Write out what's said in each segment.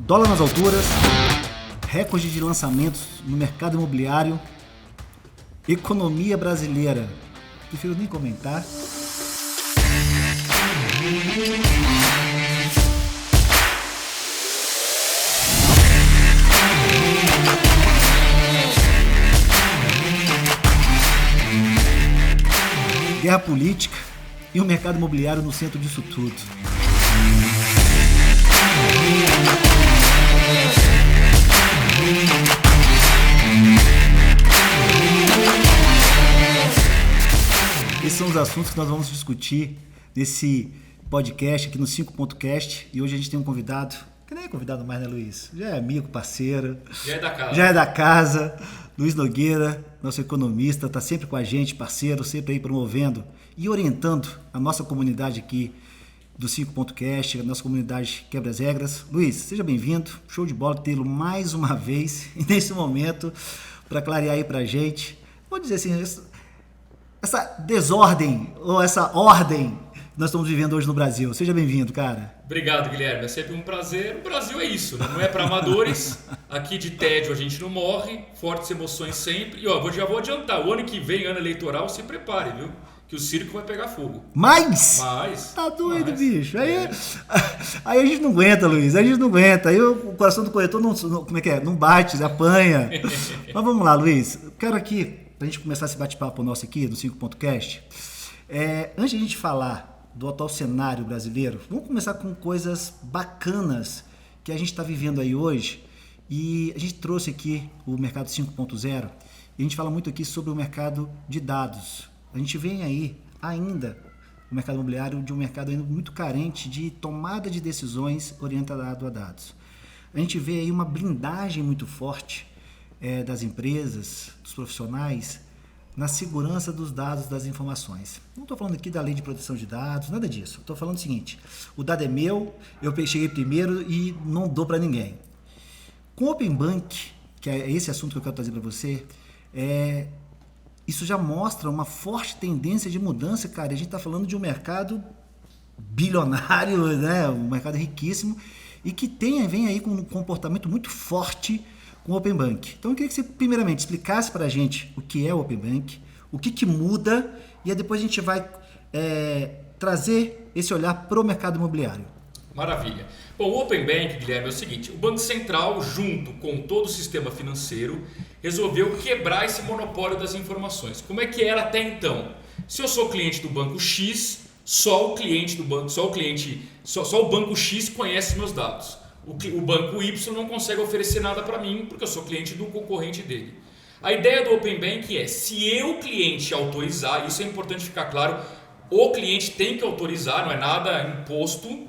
Dólar nas alturas, recorde de lançamentos no mercado imobiliário, economia brasileira. Prefiro nem comentar. Guerra política e o mercado imobiliário no centro disso tudo. Esses são os assuntos que nós vamos discutir nesse podcast aqui no 5.cast. E hoje a gente tem um convidado, que nem é convidado mais, né, Luiz? Já é amigo, parceiro. Já é da casa. Luiz Nogueira, nosso economista, está sempre com a gente, parceiro, sempre aí promovendo e orientando a nossa comunidade aqui do 5.cast, a nossa comunidade Quebra as Regras. Luiz, seja bem-vindo. Show de bola tê-lo mais uma vez nesse momento para clarear aí para a gente. Vou dizer assim, essa desordem ou essa ordem que nós estamos vivendo hoje no Brasil. Seja bem-vindo, cara. Obrigado, Guilherme. É sempre um prazer. O Brasil é isso, né? Não é para amadores. Aqui de tédio a gente não morre. Fortes emoções sempre. E ó, já vou adiantar. O ano que vem, ano eleitoral, se prepare, viu? Que o circo vai pegar fogo. Mas? Tá doido, bicho. Aí a gente não aguenta, Luiz. A gente não aguenta. Aí o coração do corretor não bate, apanha. Mas vamos lá, Luiz. Eu quero aqui, pra gente começar esse bate-papo nosso aqui do 5.cast, antes de a gente falar do atual cenário brasileiro, vamos começar com coisas bacanas que a gente está vivendo aí hoje. E a gente trouxe aqui o mercado 5.0 e a gente fala muito aqui sobre o mercado de dados. A gente vem aí ainda o mercado imobiliário de um mercado ainda muito carente de tomada de decisões orientado a dados. A gente vê aí uma blindagem muito forte das empresas, dos profissionais, na segurança dos dados, das informações. Não estou falando aqui da lei de proteção de dados, nada disso. Estou falando o seguinte, o dado é meu, eu cheguei primeiro e não dou para ninguém. Com o Open Bank, que é esse assunto que eu quero trazer para você, isso já mostra uma forte tendência de mudança, cara. A gente está falando de um mercado bilionário, né? Um mercado riquíssimo e que vem aí com um comportamento muito forte com o Open Bank. Então eu queria que você primeiramente explicasse para a gente o que é o Open Bank, o que muda, e aí depois a gente vai trazer esse olhar para o mercado imobiliário. Maravilha. Bom, o Open Bank, Guilherme, é o seguinte: o Banco Central, junto com todo o sistema financeiro, resolveu quebrar esse monopólio das informações. Como é que era até então? Se eu sou cliente do Banco X, só o Banco X conhece meus dados. O Banco Y não consegue oferecer nada para mim porque eu sou cliente do concorrente dele. A ideia do Open Bank é, se eu, cliente, autorizar, isso é importante ficar claro, o cliente tem que autorizar, não é nada imposto,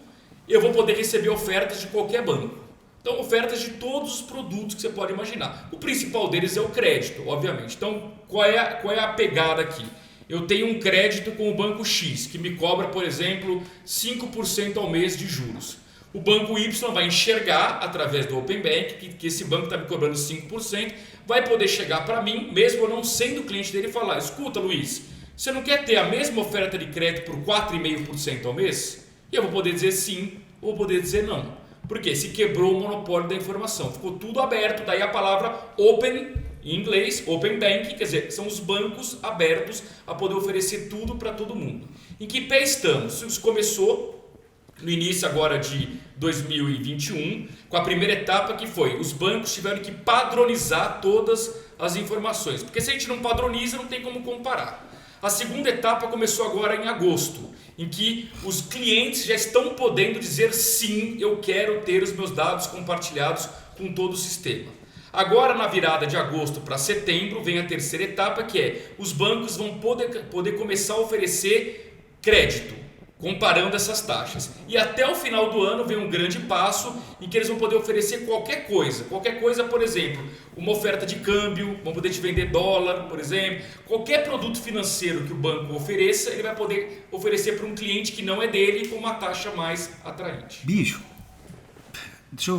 eu vou poder receber ofertas de qualquer banco. Então, ofertas de todos os produtos que você pode imaginar. O principal deles é o crédito, obviamente. Então, qual é a pegada aqui? Eu tenho um crédito com o Banco X, que me cobra, por exemplo, 5% ao mês de juros. O Banco Y vai enxergar, através do Open Bank, que esse banco está me cobrando 5%, vai poder chegar para mim, mesmo eu não sendo cliente dele, e falar: escuta, Luiz, você não quer ter a mesma oferta de crédito por 4,5% ao mês? E eu vou poder dizer sim, ou vou poder dizer não. Porque se quebrou o monopólio da informação, ficou tudo aberto, daí a palavra Open, em inglês, Open Bank, quer dizer, são os bancos abertos a poder oferecer tudo para todo mundo. Em que pé estamos? Isso começou no início agora de 2021, com a primeira etapa que foi, os bancos tiveram que padronizar todas as informações, porque se a gente não padroniza, não tem como comparar. A segunda etapa começou agora em agosto, em que os clientes já estão podendo dizer sim, eu quero ter os meus dados compartilhados com todo o sistema. Agora, na virada de agosto para setembro, vem a terceira etapa, que é os bancos vão poder começar a oferecer crédito, comparando essas taxas. E até o final do ano vem um grande passo em que eles vão poder oferecer qualquer coisa. Qualquer coisa, por exemplo, uma oferta de câmbio, vão poder te vender dólar, por exemplo. Qualquer produto financeiro que o banco ofereça, ele vai poder oferecer para um cliente que não é dele com uma taxa mais atraente. Bicho,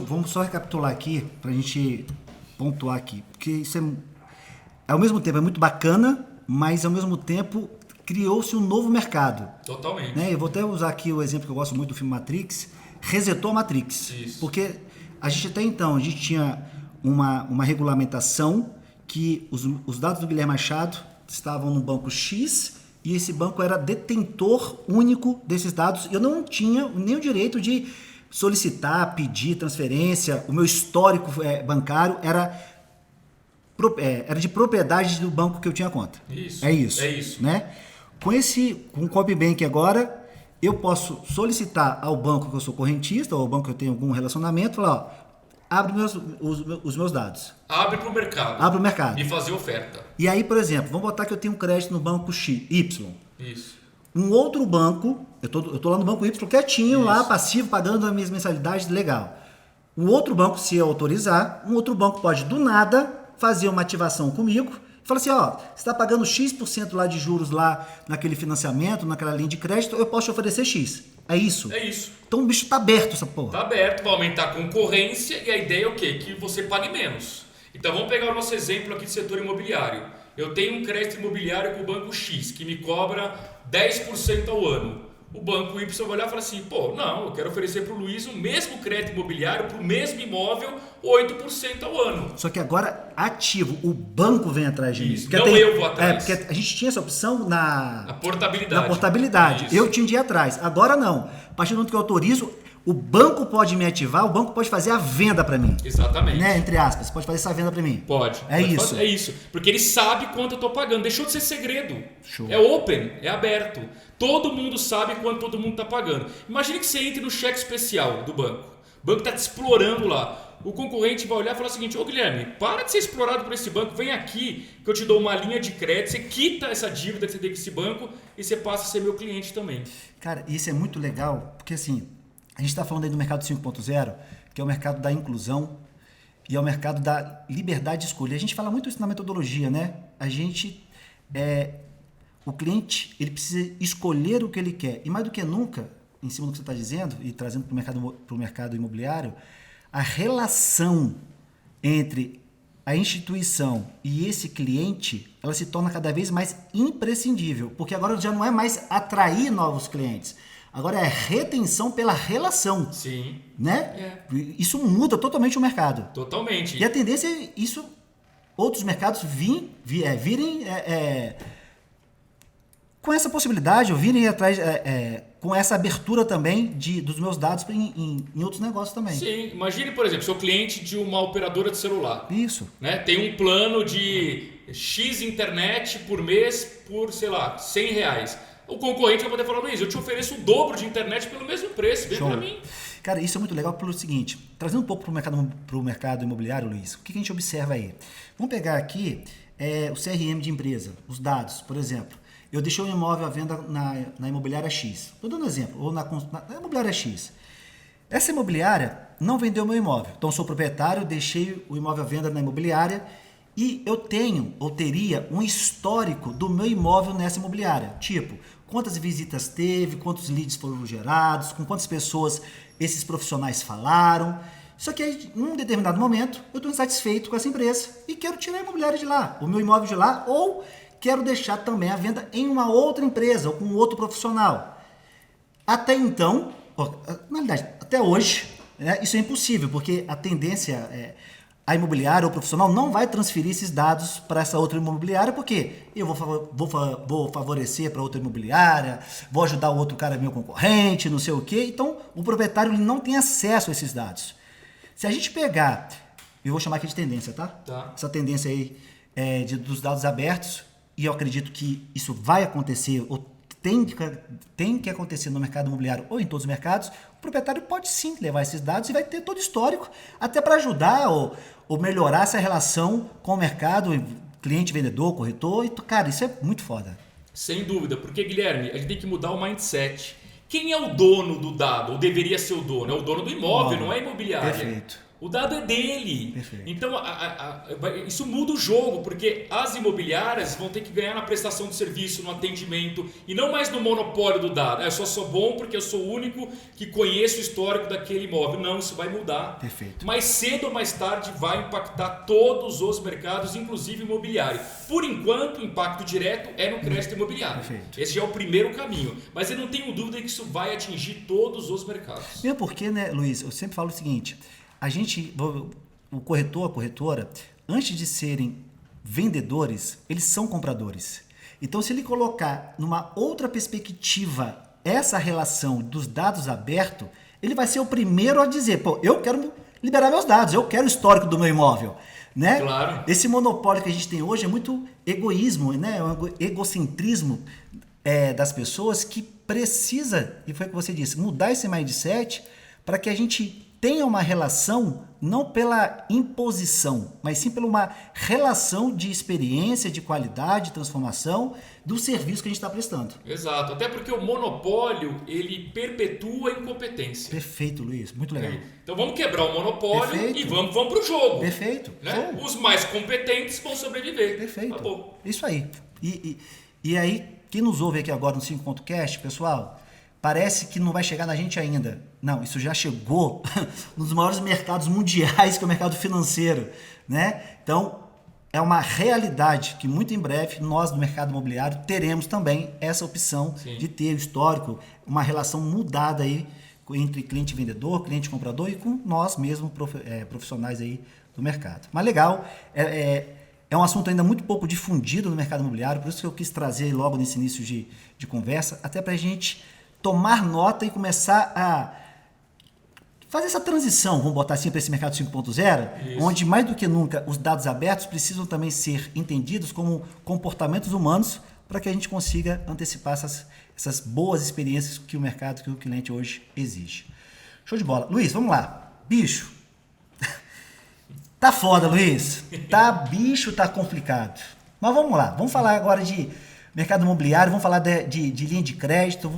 vamos só recapitular aqui para a gente pontuar aqui. Porque isso ao mesmo tempo é muito bacana, mas ao mesmo tempo criou-se um novo mercado. Totalmente. Né? Eu vou até usar aqui o exemplo que eu gosto muito do filme Matrix, resetou a Matrix. Isso. Porque A gente até então, a gente tinha uma regulamentação que os dados do Guilherme Machado estavam no banco X e esse banco era detentor único desses dados. Eu não tinha nem o direito de solicitar, pedir transferência. O meu histórico bancário era de propriedade do banco que eu tinha conta. Isso. É isso. Né? Com o Copbank agora, eu posso solicitar ao banco que eu sou correntista, ou ao banco que eu tenho algum relacionamento, falar, ó, abre os meus dados. Abre para o mercado. Abre o mercado. E fazer oferta. E aí, por exemplo, vamos botar que eu tenho um crédito no banco Y. Isso. Um outro banco, eu tô lá no banco Y quietinho, lá, passivo, pagando as minhas mensalidades, legal. Um outro banco, se eu autorizar, um outro banco pode, do nada, fazer uma ativação comigo. Fala assim, ó, você está pagando X% lá de juros lá naquele financiamento, naquela linha de crédito, eu posso te oferecer X. É isso? É isso. Então o bicho tá aberto, essa porra. Tá aberto, vai aumentar a concorrência e a ideia é o quê? Que você pague menos. Então vamos pegar o nosso exemplo aqui do setor imobiliário. Eu tenho um crédito imobiliário com o banco X, que me cobra 10% ao ano. O banco Y vai olhar e falar assim, pô, não, eu quero oferecer para o Luiz o mesmo crédito imobiliário para o mesmo imóvel, 8% ao ano. Só que agora, ativo, o banco vem atrás de mim. Isso, não eu vou atrás. Porque a gente tinha essa opção na portabilidade. Eu tinha de ir atrás. Agora não. A partir do momento que eu autorizo, o banco pode me ativar, o banco pode fazer a venda para mim. Exatamente. Né? Entre aspas, pode fazer essa venda para mim. Pode. É isso. Porque ele sabe quanto eu estou pagando. Deixou de ser segredo. Show. É open, é aberto. Todo mundo sabe quanto todo mundo está pagando. Imagine que você entre no cheque especial do banco. O banco está te explorando lá. O concorrente vai olhar e falar o seguinte, ô Guilherme, para de ser explorado por esse banco, vem aqui que eu te dou uma linha de crédito, você quita essa dívida que você tem com esse banco e você passa a ser meu cliente também. Cara, isso é muito legal, porque assim, a gente está falando aí do mercado 5.0, que é o mercado da inclusão e é o mercado da liberdade de escolha. A gente fala muito isso na metodologia, né? O cliente, ele precisa escolher o que ele quer. E mais do que nunca, em cima do que você está dizendo e trazendo para o mercado imobiliário, a relação entre a instituição e esse cliente, ela se torna cada vez mais imprescindível. Porque agora já não é mais atrair novos clientes. Agora é retenção pela relação. Sim. Né? Isso muda totalmente o mercado. Totalmente. E a tendência é isso, outros mercados virem com essa possibilidade, ou virem atrás com essa abertura também dos meus dados em outros negócios também. Sim, imagine, por exemplo, sou cliente de uma operadora de celular. Isso. Né? Tem um plano de X internet por mês por, sei lá, R$100. O concorrente vai poder falar, Luiz, eu te ofereço o dobro de internet pelo mesmo preço, vem para mim. Cara, isso é muito legal pelo seguinte, trazendo um pouco para o mercado imobiliário, Luiz, o que a gente observa aí? Vamos pegar aqui o CRM de empresa, os dados, por exemplo. Eu deixei um imóvel à venda na imobiliária X. Estou dando um exemplo. Ou na imobiliária X. Essa imobiliária não vendeu meu imóvel. Então, eu sou proprietário, deixei o imóvel à venda na imobiliária e eu tenho ou teria um histórico do meu imóvel nessa imobiliária. Tipo, quantas visitas teve, quantos leads foram gerados, com quantas pessoas esses profissionais falaram. Só que aí, em um determinado momento, eu estou insatisfeito com essa empresa e quero tirar a imobiliária de lá, o meu imóvel de lá, ou quero deixar também a venda em uma outra empresa ou com outro profissional. Até então, na realidade, até hoje, isso é impossível, porque a tendência é a imobiliária ou profissional não vai transferir esses dados para essa outra imobiliária, porque eu vou favorecer para outra imobiliária, vou ajudar o outro cara, meu concorrente, não sei o quê. Então, o proprietário ele não tem acesso a esses dados. Se a gente pegar, eu vou chamar aqui de tendência, tá? Essa tendência aí dos dados abertos, e eu acredito que isso vai acontecer, ou tem que acontecer no mercado imobiliário ou em todos os mercados, o proprietário pode sim levar esses dados e vai ter todo o histórico, até para ajudar ou melhorar essa relação com o mercado, cliente, vendedor, corretor. E, cara, isso é muito foda. Sem dúvida, porque, Guilherme, a gente tem que mudar o mindset. Quem é o dono do dado, ou deveria ser o dono? É o dono do imóvel, não é a imobiliária. Perfeito. O dado é dele. Perfeito. Então, isso muda o jogo, porque as imobiliárias vão ter que ganhar na prestação de serviço, no atendimento, e não mais no monopólio do dado. Eu só sou bom porque eu sou o único que conheço o histórico daquele imóvel. Não, isso vai mudar. Perfeito. Mais cedo ou mais tarde vai impactar todos os mercados, inclusive imobiliário. Por enquanto, o impacto direto é no crédito imobiliário. Perfeito. Esse já é o primeiro caminho. Mas eu não tenho dúvida que isso vai atingir todos os mercados. Mesmo porque, né, Luiz, eu sempre falo o seguinte... o corretor, a corretora, antes de serem vendedores, eles são compradores. Então, se ele colocar numa outra perspectiva essa relação dos dados abertos, ele vai ser o primeiro a dizer, pô, eu quero liberar meus dados, eu quero o histórico do meu imóvel. Né? Claro. Esse monopólio que a gente tem hoje é muito egoísmo, né? É um egocentrismo das pessoas que precisa, e foi o que você disse, mudar esse mindset para que a gente tenha uma relação não pela imposição, mas sim pela uma relação de experiência, de qualidade, de transformação do serviço que a gente está prestando. Exato, até porque o monopólio, ele perpetua a incompetência. Perfeito, Luiz, muito legal. Então vamos quebrar o monopólio. Perfeito. E vamos para o jogo. Perfeito. Né? Os mais competentes vão sobreviver. Perfeito. Acabou. Isso aí. E aí, quem nos ouve aqui agora no 5.cast, pessoal, parece que não vai chegar na gente ainda. Não, isso já chegou nos maiores mercados mundiais, que é o mercado financeiro, né? Então, é uma realidade que muito em breve nós do mercado imobiliário teremos também essa opção Sim. de ter o histórico, uma relação mudada aí entre cliente vendedor, cliente comprador e com nós mesmos profissionais aí do mercado. Mas legal, é um assunto ainda muito pouco difundido no mercado imobiliário, por isso que eu quis trazer logo nesse início de conversa, até para a gente tomar nota e começar a fazer essa transição, vamos botar assim, para esse mercado 5.0, onde mais do que nunca os dados abertos precisam também ser entendidos como comportamentos humanos para que a gente consiga antecipar essas boas experiências que o mercado, que o cliente hoje exige. Show de bola. Luiz, vamos lá. Bicho, tá foda, Luiz. Bicho, tá complicado. Mas vamos lá. Vamos falar agora de mercado imobiliário, vamos falar de linha de crédito.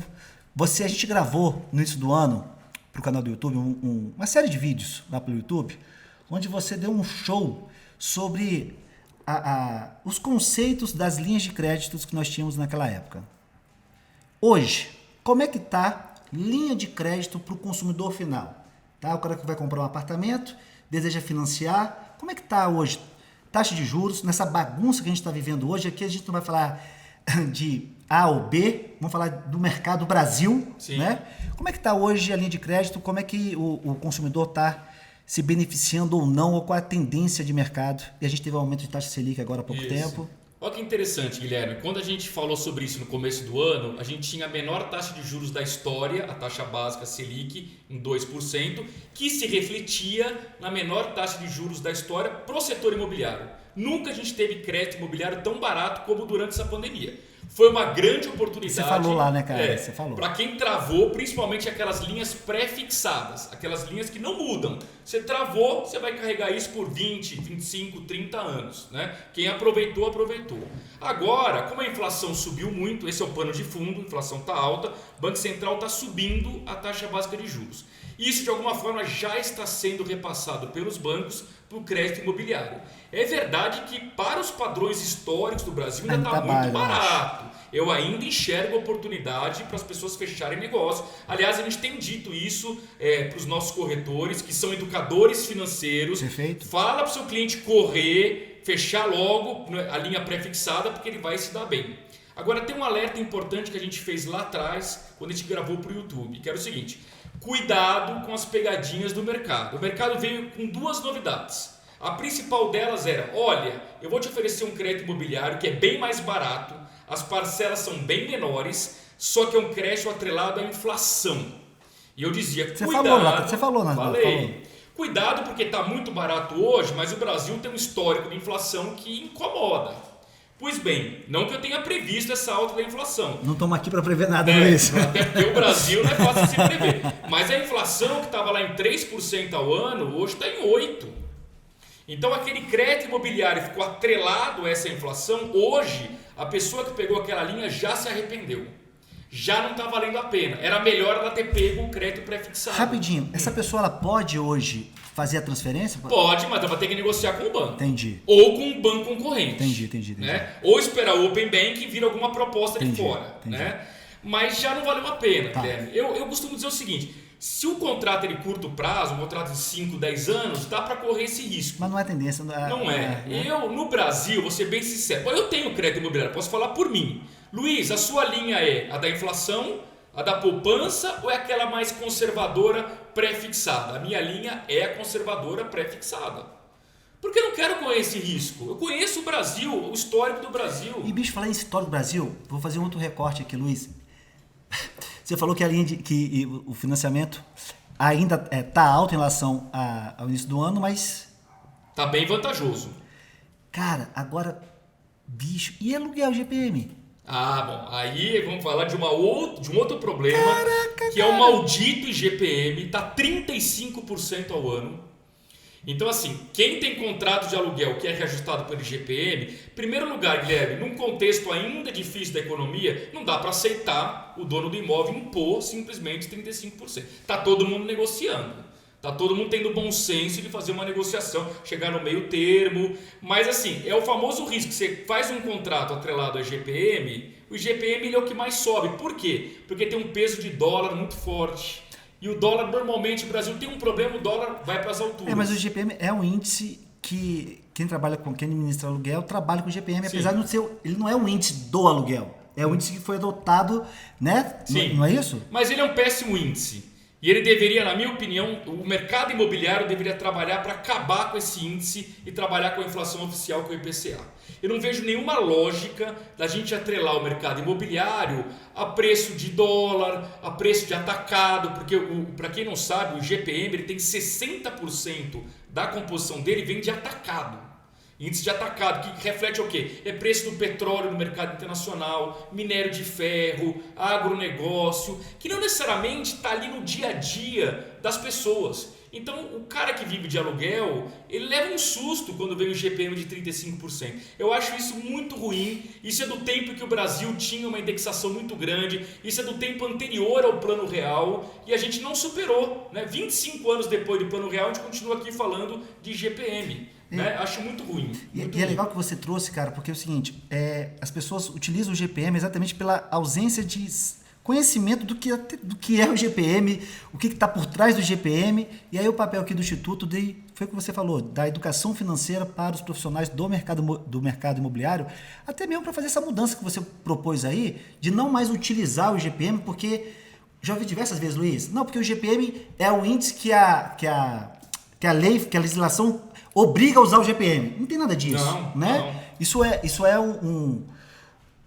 A gente gravou no início do ano para o canal do YouTube uma série de vídeos lá pelo YouTube, onde você deu um show sobre os conceitos das linhas de créditos que nós tínhamos naquela época. Hoje, como é que está linha de crédito para o consumidor final? Tá? O cara que vai comprar um apartamento, deseja financiar, como é que está hoje? Taxa de juros, nessa bagunça que a gente está vivendo hoje, aqui a gente não vai falar de A ou B, vamos falar do mercado Brasil, né? Como é que está hoje a linha de crédito, como é que o consumidor está se beneficiando ou não, ou qual a tendência de mercado? E a gente teve um aumento de taxa Selic agora há pouco tempo. Olha que interessante, Guilherme. Quando a gente falou sobre isso no começo do ano, a gente tinha a menor taxa de juros da história, a taxa básica Selic, em 2%, que se refletia na menor taxa de juros da história para o setor imobiliário. Nunca a gente teve crédito imobiliário tão barato como durante essa pandemia. Foi uma grande oportunidade. Você falou lá, né, cara? Você falou. Para quem travou, principalmente aquelas linhas pré-fixadas, aquelas linhas que não mudam. Você travou, você vai carregar isso por 20, 25, 30 anos. Né? Quem aproveitou, aproveitou. Agora, como a inflação subiu muito, esse é o pano de fundo, a inflação está alta, o Banco Central está subindo a taxa básica de juros. Isso, de alguma forma, já está sendo repassado pelos bancos para o crédito imobiliário. É verdade que, para os padrões históricos do Brasil, ainda está muito barato. Eu ainda enxergo oportunidade para as pessoas fecharem negócio. Aliás, a gente tem dito isso para os nossos corretores, que são educadores financeiros. Perfeito. Fala para o seu cliente correr, fechar logo a linha pré-fixada, porque ele vai se dar bem. Agora, tem um alerta importante que a gente fez lá atrás, quando a gente gravou para o YouTube, que era o seguinte: cuidado com as pegadinhas do mercado. O mercado veio com duas novidades. A principal delas era: olha, eu vou te oferecer um crédito imobiliário que é bem mais barato, as parcelas são bem menores, só que é um crédito atrelado à inflação. E eu dizia, cuidado. Você falou, né? Falei. Cuidado, porque está muito barato hoje, mas o Brasil tem um histórico de inflação que incomoda. Pois bem, não que eu tenha previsto essa alta da inflação. Não estamos aqui para prever nada, Luiz. Até porque o Brasil não é fácil de se prever. Mas a inflação que estava lá em 3% ao ano, hoje está em 8%. Então aquele crédito imobiliário ficou atrelado a essa inflação. Hoje, a pessoa que pegou aquela linha já se arrependeu. Já não está valendo a pena. Era melhor ela ter pego o crédito pré-fixado. Rapidinho, essa pessoa ela pode hoje fazer a transferência? Pode, mas ela vai ter que negociar com o banco. Entendi. Ou com um banco concorrente. Entendi. Né? Ou esperar o Open Bank e vir alguma proposta de fora. Né? Mas já não valeu a pena, Guilherme. Eu costumo dizer o seguinte: se o contrato é de curto prazo, um contrato de 5, 10 anos, dá para correr esse risco. Mas não é tendência. Não é. Eu, no Brasil, vou ser bem sincero, eu tenho crédito imobiliário, posso falar por mim. Luiz, a sua linha é a da inflação, a da poupança ou é aquela mais conservadora pré-fixada. A minha linha é a conservadora pré-fixada. Porque eu não quero correr esse risco. Eu conheço o Brasil, o histórico do Brasil. E bicho, falar em histórico do Brasil, vou fazer um outro recorte aqui, Luiz. Você falou que a linha que o financiamento ainda está alto em relação ao início do ano, mas... Tá bem vantajoso. Cara, agora, bicho, e aluguel GPM? Ah, bom, aí vamos falar de um outro problema. Caraca, que é o maldito IGPM, tá 35% ao ano. Então, assim, quem tem contrato de aluguel que é reajustado pelo IGPM, primeiro lugar, Guilherme, num contexto ainda difícil da economia, não dá para aceitar o dono do imóvel impor simplesmente 35%. Tá todo mundo negociando. Tá todo mundo tendo bom senso de fazer uma negociação, chegar no meio termo. Mas, assim, é o famoso risco que você faz um contrato atrelado ao IGPM, o IGPM ele é o que mais sobe. Por quê? Porque tem um peso de dólar muito forte. E o dólar, normalmente, o Brasil tem um problema, o dólar vai para as alturas. Mas o IGPM é um índice que quem administra aluguel trabalha com o IGPM, apesar de não ser, ele não é um índice do aluguel, é um índice que foi adotado, né? Sim. Não é isso? Mas ele é um péssimo índice. E ele deveria, na minha opinião, o mercado imobiliário deveria trabalhar para acabar com esse índice e trabalhar com a inflação oficial, que é o IPCA. Eu não vejo nenhuma lógica da gente atrelar o mercado imobiliário a preço de dólar, a preço de atacado, porque, para quem não sabe, o IGPM ele tem 60% da composição dele vem de atacado. Índice de atacado, que reflete o quê? É preço do petróleo no mercado internacional, minério de ferro, agronegócio, que não necessariamente está ali no dia a dia das pessoas. Então, o cara que vive de aluguel, ele leva um susto quando vem o IGPM de 35%. Eu acho isso muito ruim. Isso é do tempo que o Brasil tinha uma indexação muito grande. Isso é do tempo anterior ao Plano Real. E a gente não superou. Né? 25 anos depois do Plano Real, a gente continua aqui falando de IGPM. Né? Acho muito ruim. E é legal que você trouxe, cara, porque é o seguinte, as pessoas utilizam o GPM exatamente pela ausência de conhecimento do que é o GPM, o que está por trás do GPM, e aí o papel aqui do Instituto foi o que você falou, da educação financeira para os profissionais do mercado imobiliário, até mesmo para fazer essa mudança que você propôs aí, de não mais utilizar o GPM, porque, já ouvi diversas vezes, Luiz, não, porque o GPM é o índice que a lei, que a legislação obriga a usar o GPM. Não tem nada disso, né? Não. Isso é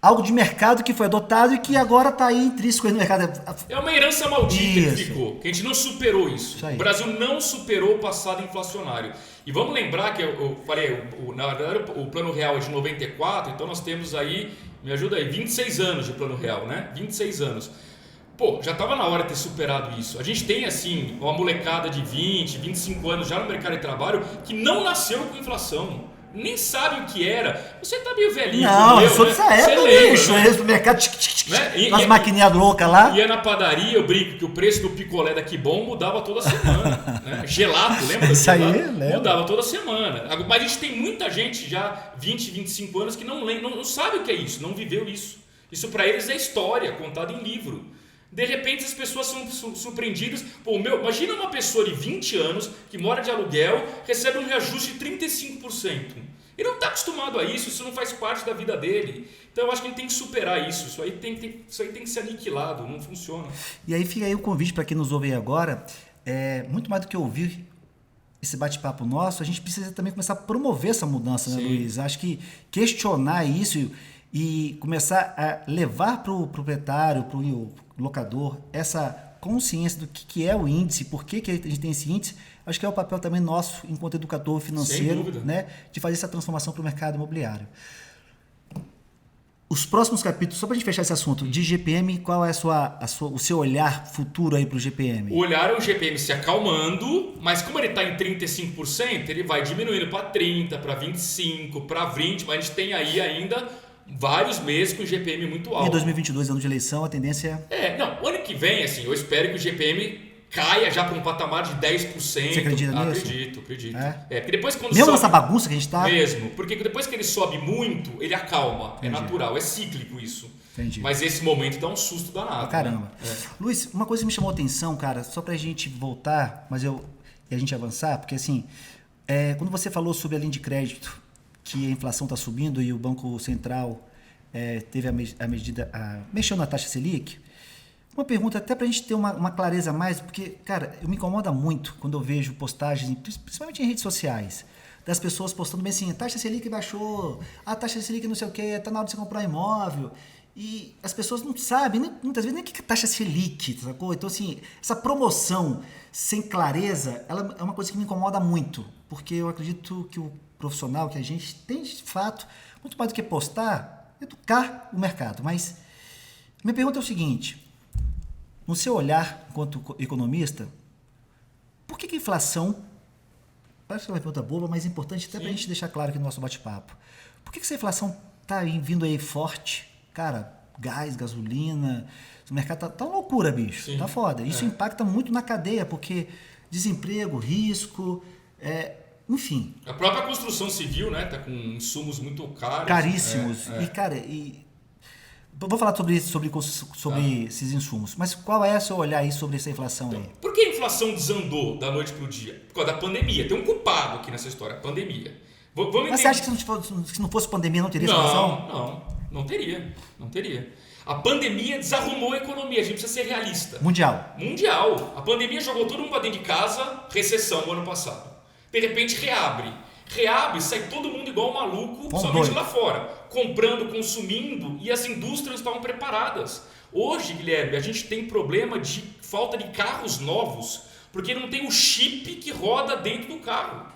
algo de mercado que foi adotado e que agora está aí intrínseco no mercado. É uma herança maldita que ficou, que a gente não superou isso. O Brasil não superou o passado inflacionário. E vamos lembrar que eu falei, na verdade o Plano Real é de 94, então nós temos aí, me ajuda aí, 26 anos de Plano Real, né? 26 anos. Pô, já estava na hora de ter superado isso. A gente tem, assim, uma molecada de 20, 25 anos já no mercado de trabalho que não nasceu com inflação. Nem sabe o que era. Você tá meio velhinho. Não, eu sou dessa época, bicho. Né? No mercado, as maquininhas loucas lá. Ia na padaria, eu brinco que o preço do picolé da Kibon mudava toda semana. Né? Gelato, lembra? Isso aí, lembra. Mudava toda semana. Mas a gente tem muita gente já, 20, 25 anos, que não sabe o que é isso, não viveu isso. Isso para eles é história, contada em livro. De repente as pessoas são surpreendidas. Pô, imagina uma pessoa de 20 anos que mora de aluguel, recebe um reajuste de 35%. Ele não está acostumado a isso não faz parte da vida dele. Então eu acho que ele tem que superar isso. Isso aí tem que ser aniquilado, não funciona. E aí fica aí o convite para quem nos ouve aí agora. Muito mais do que ouvir esse bate-papo nosso, a gente precisa também começar a promover essa mudança, né, Luiz? Acho que questionar isso e começar a levar para o proprietário, para o locador, essa consciência do que é o índice, por que a gente tem esse índice, acho que é o papel também nosso, enquanto educador financeiro, né, de fazer essa transformação para o mercado imobiliário. Os próximos capítulos, só para a gente fechar esse assunto, de GPM, qual é o seu olhar futuro aí para o GPM? O olhar é o GPM se acalmando, mas como ele está em 35%, ele vai diminuindo para 30%, para 25%, para 20%, mas a gente tem aí ainda vários meses com o GPM muito alto. E 2022, ano de eleição, a tendência... o ano que vem, assim, eu espero que o GPM caia já para um patamar de 10%. Você acredita nisso? Acredito. Porque depois quando mesmo sobe, nessa bagunça que a gente tá... Mesmo, porque depois que ele sobe muito, ele acalma. Entendi. É natural, é cíclico isso. Entendi. Mas esse momento dá um susto danado. Caramba. Né? Luiz, uma coisa que me chamou a atenção, cara, só pra gente voltar, e a gente avançar, porque assim, quando você falou sobre a linha de crédito, que a inflação está subindo e o Banco Central teve mexeu na taxa Selic, Uma pergunta até para a gente ter uma clareza a mais, porque, cara, me incomoda muito quando eu vejo postagens, principalmente em redes sociais, das pessoas postando bem assim, a taxa Selic baixou, a taxa Selic não sei o quê, tá na hora de você comprar imóvel. E as pessoas não sabem, muitas vezes, nem o que é taxa Selic, sacou? Então, assim, essa promoção sem clareza, ela é uma coisa que me incomoda muito, porque eu acredito que o profissional, que a gente tem, de fato, muito mais do que postar, educar o mercado. Mas minha pergunta é o seguinte, no seu olhar enquanto economista, por que a inflação, parece que é uma pergunta boba, mas é importante até para a gente deixar claro aqui no nosso bate-papo, por que essa inflação está vindo aí forte? Cara, gás, gasolina, o mercado tá uma loucura, bicho, Sim. Tá foda. Isso impacta muito na cadeia, porque desemprego, risco, enfim. A própria construção civil, né, tá com insumos muito caros. Caríssimos. E, cara, vou falar sobre esses insumos, mas qual é o seu olhar aí sobre essa inflação aí? Por que a inflação desandou da noite pro dia? Por causa da pandemia. Tem um culpado aqui nessa história, a pandemia. Mas você acha que se não fosse pandemia não teria inflação? Não teria. A pandemia desarrumou a economia, a gente precisa ser realista. Mundial. A pandemia jogou todo mundo pra dentro de casa, recessão no ano passado. De repente reabre, sai todo mundo igual um maluco, somente lá fora, comprando, consumindo, e as indústrias estavam preparadas. Hoje, Guilherme, a gente tem problema de falta de carros novos, porque não tem o chip que roda dentro do carro.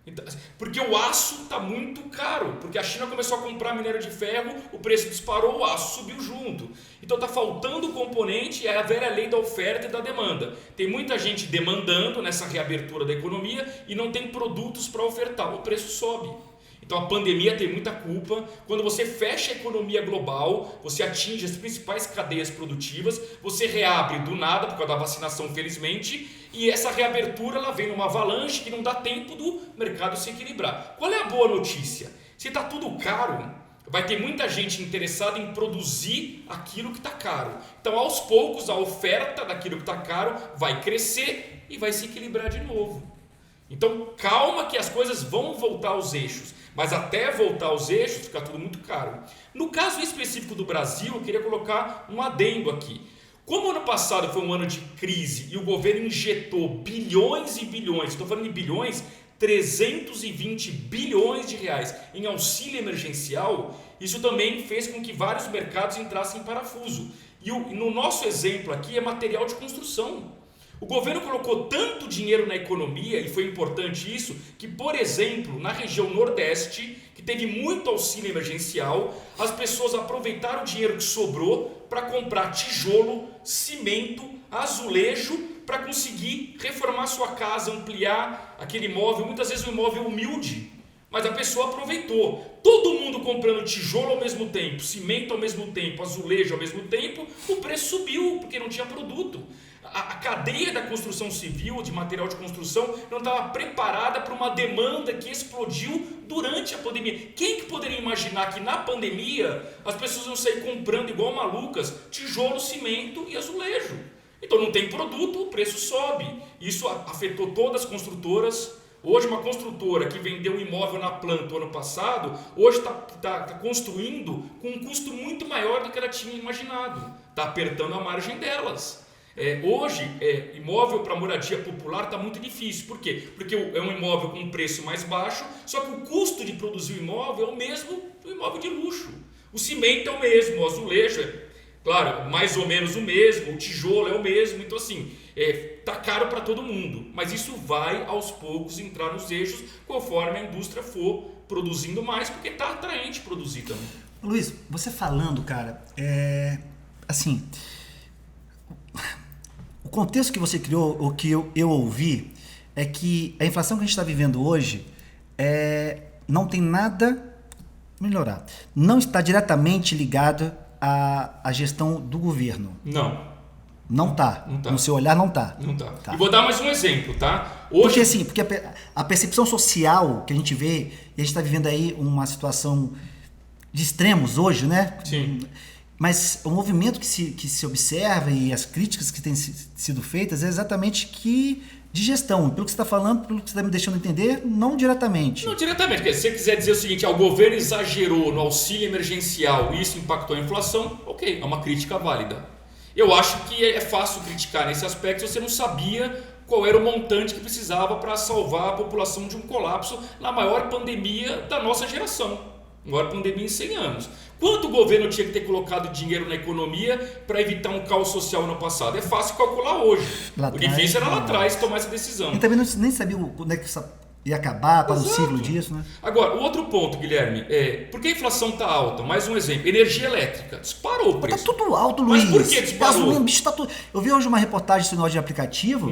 Então, porque o aço está muito caro, porque a China começou a comprar minério de ferro, o preço disparou, o aço subiu junto. Então está faltando componente, é a velha lei da oferta e da demanda. Tem muita gente demandando nessa reabertura da economia e não tem produtos para ofertar, o preço sobe. Então a pandemia tem muita culpa. Quando você fecha a economia global, você atinge as principais cadeias produtivas, você reabre do nada por causa da vacinação, felizmente, e essa reabertura ela vem numa avalanche que não dá tempo do mercado se equilibrar. Qual é a boa notícia? Se está tudo caro, vai ter muita gente interessada em produzir aquilo que está caro. Então aos poucos a oferta daquilo que está caro vai crescer e vai se equilibrar de novo. Então calma que as coisas vão voltar aos eixos. Mas até voltar aos eixos fica tudo muito caro. No caso específico do Brasil, eu queria colocar um adendo aqui. Como o ano passado foi um ano de crise e o governo injetou bilhões e bilhões, estou falando de bilhões, 320 bilhões de reais em auxílio emergencial, isso também fez com que vários mercados entrassem em parafuso. E no nosso exemplo aqui é material de construção. O governo colocou tanto dinheiro na economia, e foi importante isso, que, por exemplo, na região Nordeste, que teve muito auxílio emergencial, as pessoas aproveitaram o dinheiro que sobrou para comprar tijolo, cimento, azulejo, para conseguir reformar sua casa, ampliar aquele imóvel, muitas vezes um imóvel humilde, mas a pessoa aproveitou. Todo mundo comprando tijolo ao mesmo tempo, cimento ao mesmo tempo, azulejo ao mesmo tempo, o preço subiu, porque não tinha produto. A cadeia da construção civil, de material de construção, não estava preparada para uma demanda que explodiu durante a pandemia. Quem que poderia imaginar que na pandemia as pessoas iam sair comprando igual malucas tijolo, cimento e azulejo? Então não tem produto, o preço sobe. Isso afetou todas as construtoras. Hoje uma construtora que vendeu um imóvel na planta ano passado, hoje está construindo com um custo muito maior do que ela tinha imaginado. Está apertando a margem delas. Hoje, imóvel para moradia popular está muito difícil. Por quê? Porque é um imóvel com um preço mais baixo, só que o custo de produzir o imóvel é o mesmo do imóvel de luxo. O cimento é o mesmo, o azulejo claro, mais ou menos o mesmo, o tijolo é o mesmo. Então assim, está caro para todo mundo, mas isso vai aos poucos entrar nos eixos conforme a indústria for produzindo mais, porque está atraente produzir também. Luiz, você falando, cara, assim... O contexto que você criou, o que eu ouvi, é que a inflação que a gente está vivendo hoje não tem nada melhorar. Não está diretamente ligada à gestão do governo. Não tá. No seu olhar não tá. Não tá. E vou dar mais um exemplo, tá? Hoje... Porque a percepção social que a gente vê, e a gente está vivendo aí uma situação de extremos hoje, né? Sim. Mas o movimento que se observa e as críticas que têm sido feitas é exatamente de gestão. Pelo que você está falando, pelo que você está me deixando entender, não diretamente. Não diretamente, porque se você quiser dizer o seguinte, o governo exagerou no auxílio emergencial e isso impactou a inflação, ok, é uma crítica válida. Eu acho que é fácil criticar nesse aspecto se você não sabia qual era o montante que precisava para salvar a população de um colapso na maior pandemia da nossa geração, maior pandemia em 100 anos. Quanto o governo tinha que ter colocado dinheiro na economia para evitar um caos social no passado? É fácil calcular hoje. O difícil era lá atrás tomar essa decisão. E também nem sabia quando é que isso ia acabar, qual o ciclo disso, né? Agora, o outro ponto, Guilherme, por que a inflação está alta? Mais um exemplo, energia elétrica. Disparou o preço. Está tudo alto, Luiz. Mas por que disparou? Gasolina, bicho, tá tudo... Eu vi hoje uma reportagem sobre de aplicativo,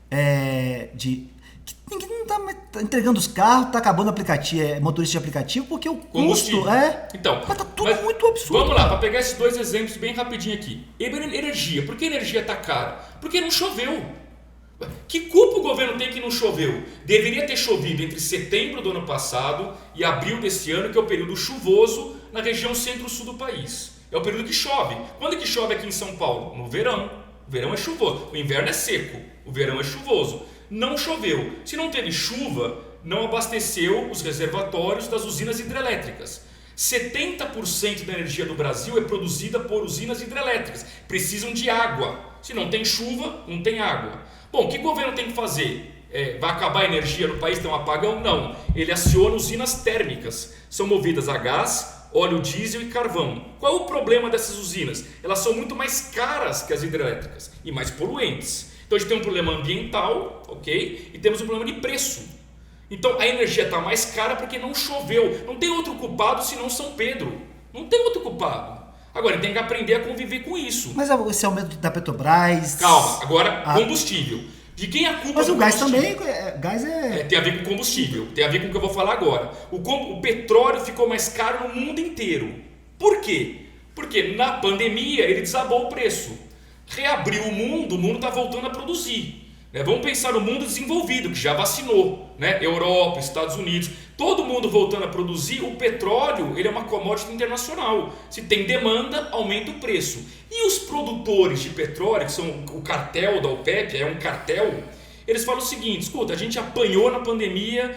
que ninguém não está entregando os carros, está acabando o aplicativo, motorista de aplicativo, porque o custo Então, mas tá tudo muito absurdo. Vamos lá, para pegar esses dois exemplos bem rapidinho aqui. Energia. Por que a energia está cara? Porque não choveu. Que culpa o governo tem que não choveu? Deveria ter chovido entre setembro do ano passado e abril desse ano, que é o período chuvoso na região centro-sul do país. É o período que chove. Quando é que chove aqui em São Paulo? No verão. O verão é chuvoso. O inverno é seco. O verão é chuvoso. Não choveu. Se não teve chuva, não abasteceu os reservatórios das usinas hidrelétricas. 70% da energia do Brasil é produzida por usinas hidrelétricas. Precisam de água. Se não tem chuva, não tem água. Bom, o que o governo tem que fazer? Vai acabar a energia no país, tem um apagão? Não. Ele aciona usinas térmicas. São movidas a gás, óleo diesel e carvão. Qual é o problema dessas usinas? Elas são muito mais caras que as hidrelétricas e mais poluentes. Então a gente tem um problema ambiental, ok? E temos um problema de preço. Então a energia está mais cara porque não choveu. Não tem outro culpado senão São Pedro. Não tem outro culpado. Agora ele tem que aprender a conviver com isso. Mas esse aumento da Petrobras... Calma, agora combustível. De quem é a culpa? Mas o gás também, gás tem a ver com combustível, tem a ver com o que eu vou falar agora. O petróleo ficou mais caro no mundo inteiro. Por quê? Porque na pandemia ele desabou o preço. Reabriu o mundo está voltando a produzir. Vamos pensar no mundo desenvolvido, que já vacinou, Europa, Estados Unidos, todo mundo voltando a produzir. O petróleo ele é uma commodity internacional. Se tem demanda, aumenta o preço. E os produtores de petróleo, que são o cartel da OPEP, é um cartel, eles falam o seguinte: escuta, a gente apanhou na pandemia,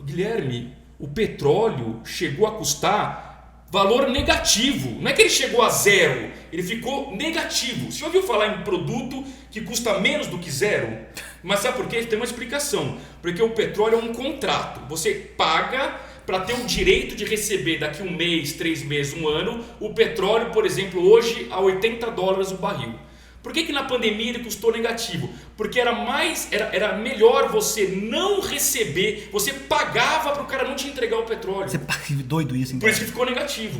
Guilherme, o petróleo chegou a custar valor negativo. Não é que ele chegou a zero, ele ficou negativo. Você já ouviu falar em produto que custa menos do que zero? Mas sabe por quê? Tem uma explicação. Porque o petróleo é um contrato. Você paga para ter o direito de receber daqui um mês, 3 meses, um ano, o petróleo, por exemplo, hoje a $80 o barril. Por que na pandemia ele custou negativo? Porque era melhor você não receber, você pagava para o cara não te entregar o petróleo. Você doido isso, então. Por isso que ficou negativo.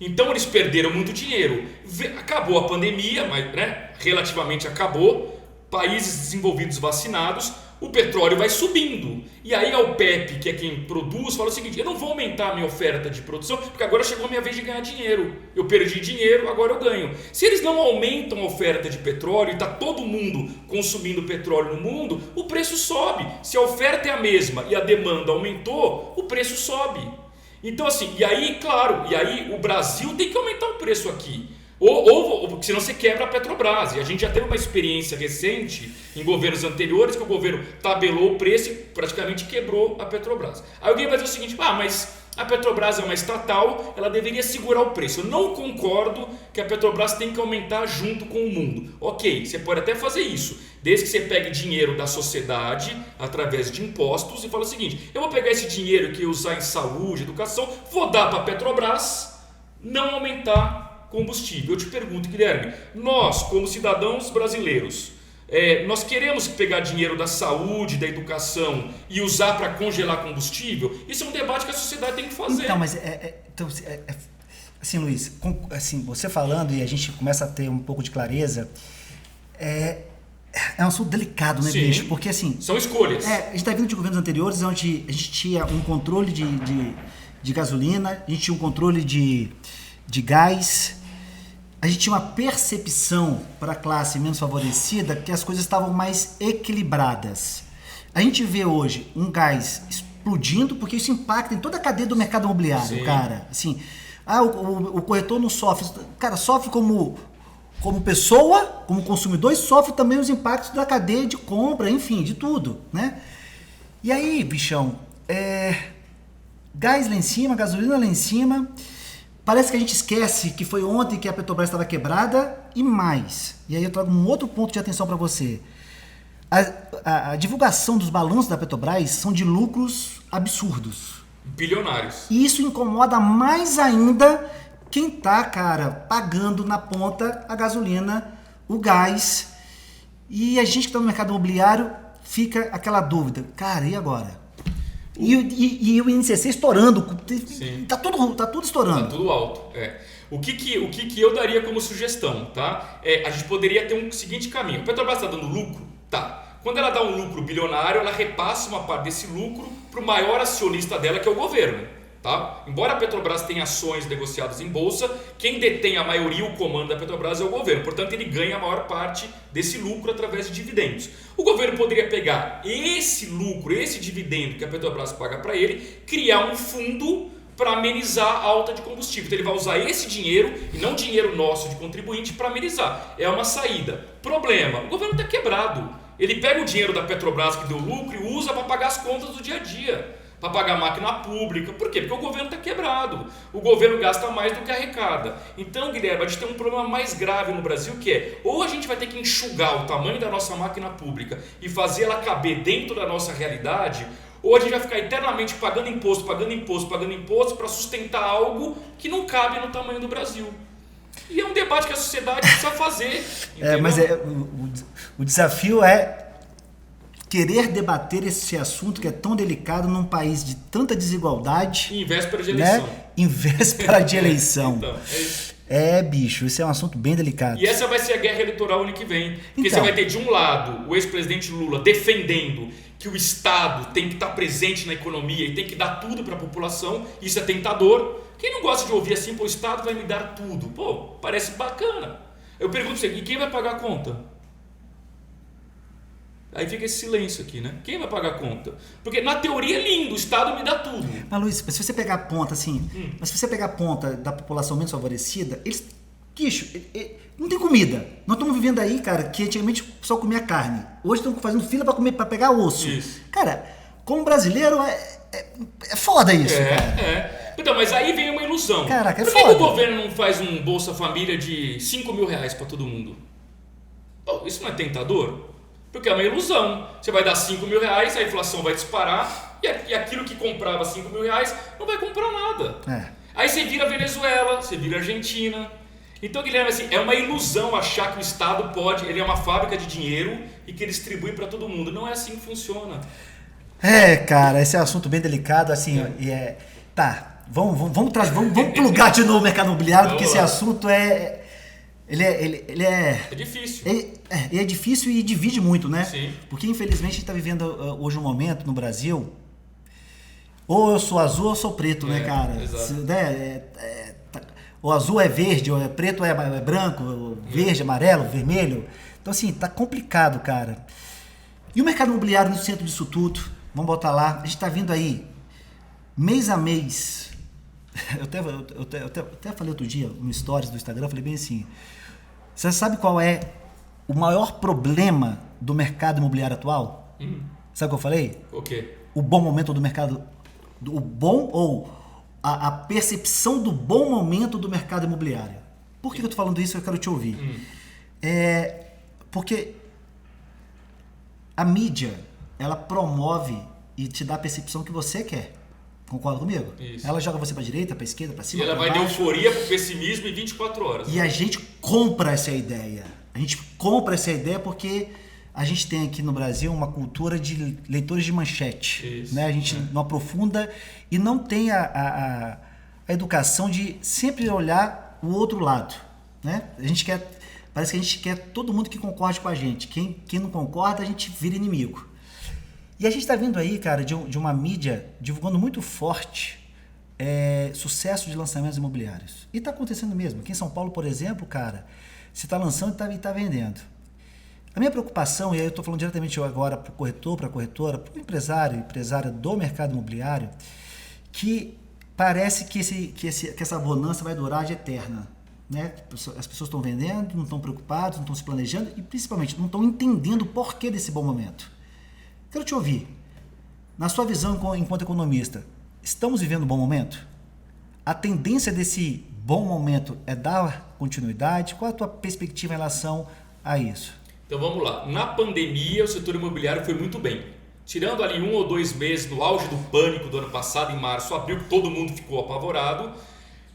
Então eles perderam muito dinheiro. Acabou a pandemia, mas relativamente acabou. Países desenvolvidos vacinados, o petróleo vai subindo. E aí a OPEP, que é quem produz, fala o seguinte: eu não vou aumentar a minha oferta de produção, porque agora chegou a minha vez de ganhar dinheiro. Eu perdi dinheiro, agora eu ganho. Se eles não aumentam a oferta de petróleo e está todo mundo consumindo petróleo no mundo, o preço sobe. Se a oferta é a mesma e a demanda aumentou, o preço sobe. Então assim, e aí o Brasil tem que aumentar o preço aqui. Ou senão você quebra a Petrobras. E a gente já teve uma experiência recente em governos anteriores que o governo tabelou o preço e praticamente quebrou a Petrobras. Aí alguém vai dizer o seguinte: mas a Petrobras é uma estatal, ela deveria segurar o preço. Eu não concordo que a Petrobras tem que aumentar junto com o mundo. Ok, você pode até fazer isso, desde que você pegue dinheiro da sociedade através de impostos e fala o seguinte: eu vou pegar esse dinheiro que eu usar em saúde, educação, vou dar para a Petrobras, não aumentar combustível. Eu te pergunto, Guilherme, nós como cidadãos brasileiros, nós queremos pegar dinheiro da saúde, da educação e usar para congelar combustível? Isso é um debate que a sociedade tem que fazer. Então, mas assim, Luiz, assim, você falando e a gente começa a ter um pouco de clareza, é um assunto delicado, né, bicho? Porque assim... São escolhas. A gente está vindo de governos anteriores onde a gente tinha um controle de gasolina, a gente tinha um controle de gás, a gente tinha uma percepção para a classe menos favorecida que as coisas estavam mais equilibradas. A gente vê hoje um gás explodindo porque isso impacta em toda a cadeia do mercado imobiliário. Sim. Cara. Assim, o corretor não sofre. Cara, sofre como pessoa, como consumidor, e sofre também os impactos da cadeia de compra, enfim, de tudo, né? E aí, bichão, gás lá em cima, gasolina lá em cima... Parece que a gente esquece que foi ontem que a Petrobras estava quebrada e mais. E aí eu trago um outro ponto de atenção para você. A divulgação dos balanços da Petrobras são de lucros absurdos. Bilionários. E isso incomoda mais ainda quem tá, cara, pagando na ponta a gasolina, o gás. E a gente que está no mercado imobiliário fica aquela dúvida. Cara, e agora? E o INCC estourando. Sim. Tá tudo estourando. Tá tudo alto. O que eu daria como sugestão, tá? A gente poderia ter um seguinte caminho. A Petrobras está dando lucro? Tá. Quando ela dá um lucro bilionário, ela repassa uma parte desse lucro para o maior acionista dela, que é o governo. Tá? Embora a Petrobras tenha ações negociadas em bolsa, quem detém a maioria, o comando da Petrobras é o governo. Portanto, ele ganha a maior parte desse lucro através de dividendos. O governo poderia pegar esse lucro, esse dividendo que a Petrobras paga para ele, criar um fundo para amenizar a alta de combustível. Então ele vai usar esse dinheiro, e não dinheiro nosso de contribuinte, para amenizar. É uma saída. Problema, o governo está quebrado. Ele pega o dinheiro da Petrobras que deu lucro e usa para pagar as contas do dia a dia, para pagar a máquina pública. Por quê? Porque o governo está quebrado. O governo gasta mais do que arrecada. Então, Guilherme, a gente tem um problema mais grave no Brasil, que é, ou a gente vai ter que enxugar o tamanho da nossa máquina pública e fazer ela caber dentro da nossa realidade, ou a gente vai ficar eternamente pagando imposto para sustentar algo que não cabe no tamanho do Brasil. E é um debate que a sociedade precisa fazer. Mas o desafio é querer debater esse assunto que é tão delicado num país de tanta desigualdade. Em véspera de eleição. Né? Em véspera de eleição. Então, é isso. Bicho, isso é um assunto bem delicado. E essa vai ser a guerra eleitoral ano que vem. Porque Então, você vai ter, de um lado, o ex-presidente Lula defendendo que o Estado tem que estar presente na economia e tem que dar tudo para a população. Isso é tentador. Quem não gosta de ouvir assim, pô, o Estado vai me dar tudo? Pô, parece bacana. Eu pergunto pra você, e quem vai pagar a conta? Aí fica esse silêncio aqui, né? Quem vai pagar a conta? Porque na teoria é lindo, o Estado me dá tudo. Mas Luiz, se você pegar a ponta assim, mas se você pegar a ponta da população menos favorecida, eles, não tem comida. Nós estamos vivendo aí, cara, que antigamente só comia carne. Hoje estão fazendo fila para pegar osso. Isso. Cara, como brasileiro é foda isso, cara. Então, mas aí vem uma ilusão. Caraca, Por que o governo não faz um Bolsa Família de 5 mil reais para todo mundo? Pô, isso não é tentador? Porque é uma ilusão. Você vai dar 5 mil reais, a inflação vai disparar e aquilo que comprava 5 mil reais não vai comprar nada. Aí você vira Venezuela, você vira Argentina. Então, Guilherme, assim, é uma ilusão achar que o Estado pode, ele é uma fábrica de dinheiro e que ele distribui para todo mundo. Não é assim que funciona. Cara, esse é um assunto bem delicado, assim, Tá. Vamos plugar de novo o mercado imobiliário, porque esse assunto é difícil. É difícil e divide muito, né? Sim. Porque infelizmente a gente está vivendo hoje um momento no Brasil, ou eu sou azul ou eu sou preto, né, cara? Exato. O azul é verde, o preto é branco, o verde, amarelo, vermelho. Então assim, tá complicado, cara. E o mercado imobiliário no centro disso tudo, vamos botar lá, a gente está vindo aí mês a mês. Eu até falei outro dia no stories do Instagram, eu falei bem assim, você sabe qual é o maior problema do mercado imobiliário atual? Sabe o que eu falei? O quê? O bom momento do mercado, o bom ou a percepção do bom momento do mercado imobiliário. Por que eu tô falando isso? Eu quero te ouvir. Porque a mídia, ela promove e te dá a percepção que você quer. Concorda comigo? Isso. Ela joga você pra direita, pra esquerda, pra cima, e ela pra vai de baixo. euforia pro pessimismo em 24 horas. E a gente compra essa ideia. A gente compra essa ideia porque a gente tem aqui no Brasil uma cultura de leitores de manchete. Isso, né? A gente não aprofunda e não tem a educação de sempre olhar o outro lado. Né? Parece que a gente quer todo mundo que concorde com a gente. Quem não concorda, a gente vira inimigo. E a gente está vendo aí, cara, de uma mídia divulgando muito forte sucesso de lançamentos imobiliários. E está acontecendo mesmo. Aqui em São Paulo, por exemplo, cara, você está lançando e está vendendo. A minha preocupação, e aí eu estou falando diretamente agora para o corretor, para a corretora, para o empresária do mercado imobiliário, que parece que essa bonança vai durar de eterna. Né? As pessoas estão vendendo, não estão preocupadas, não estão se planejando e principalmente não estão entendendo o porquê desse bom momento. Quero te ouvir. Na sua visão enquanto economista, estamos vivendo um bom momento? a tendência desse bom momento é dar continuidade? Qual a tua perspectiva em relação a isso? Então vamos lá. Na pandemia, o setor imobiliário foi muito bem. Tirando ali 1 ou 2 meses no auge do pânico do ano passado, em março, abril, que todo mundo ficou apavorado,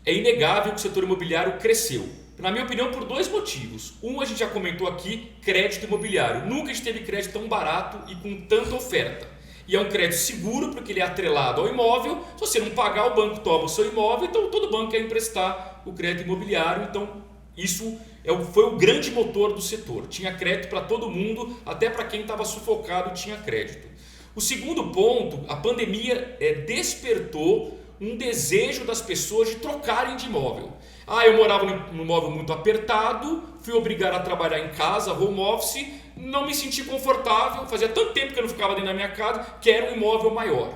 é inegável que o setor imobiliário cresceu. Na minha opinião, por 2 motivos. Um, a gente já comentou aqui, crédito imobiliário. Nunca a gente teve crédito tão barato e com tanta oferta. E é um crédito seguro porque ele é atrelado ao imóvel. Se você não pagar, o banco toma o seu imóvel, então todo banco quer emprestar o crédito imobiliário. Então isso foi o grande motor do setor. Tinha crédito para todo mundo, até para quem estava sufocado tinha crédito. O segundo ponto, a pandemia despertou um desejo das pessoas de trocarem de imóvel. Eu morava num imóvel muito apertado, fui obrigado a trabalhar em casa, home office, não me senti confortável, fazia tanto tempo que eu não ficava dentro da minha casa, quero um imóvel maior.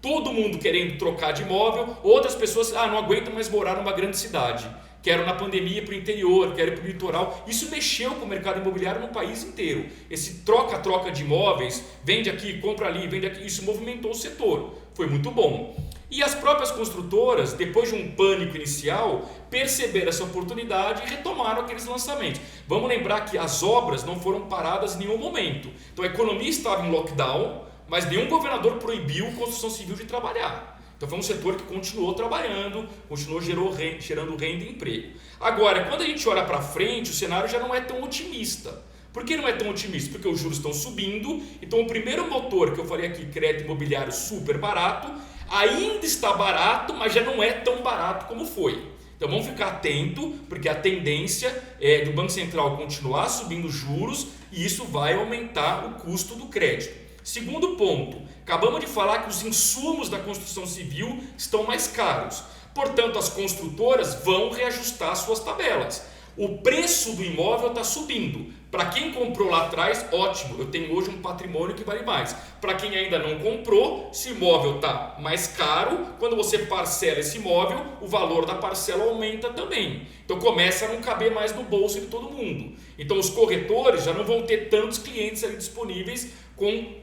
Todo mundo querendo trocar de imóvel, outras pessoas, não aguento mais morar numa grande cidade. Quero na pandemia para o interior, quero ir para o litoral. Isso mexeu com o mercado imobiliário no país inteiro. Esse troca-troca de imóveis, vende aqui, compra ali, vende aqui, isso movimentou o setor. Foi muito bom. E as próprias construtoras, depois de um pânico inicial, perceberam essa oportunidade e retomaram aqueles lançamentos. Vamos lembrar que as obras não foram paradas em nenhum momento. Então a economia estava em lockdown, mas nenhum governador proibiu a construção civil de trabalhar. Então foi um setor que continuou trabalhando, continuou gerando renda e emprego. Agora, quando a gente olha para frente, o cenário já não é tão otimista. Por que não é tão otimista? Porque os juros estão subindo, então o primeiro motor que eu falei aqui, crédito imobiliário super barato, ainda está barato, mas já não é tão barato como foi. Então vamos ficar atento, porque a tendência é do Banco Central continuar subindo juros e isso vai aumentar o custo do crédito. Segundo ponto, acabamos de falar que os insumos da construção civil estão mais caros. Portanto, as construtoras vão reajustar suas tabelas. O preço do imóvel está subindo. Para quem comprou lá atrás, ótimo, eu tenho hoje um patrimônio que vale mais. Para quem ainda não comprou, se o imóvel está mais caro, quando você parcela esse imóvel, o valor da parcela aumenta também. Então começa a não caber mais no bolso de todo mundo. Então os corretores já não vão ter tantos clientes ali disponíveis com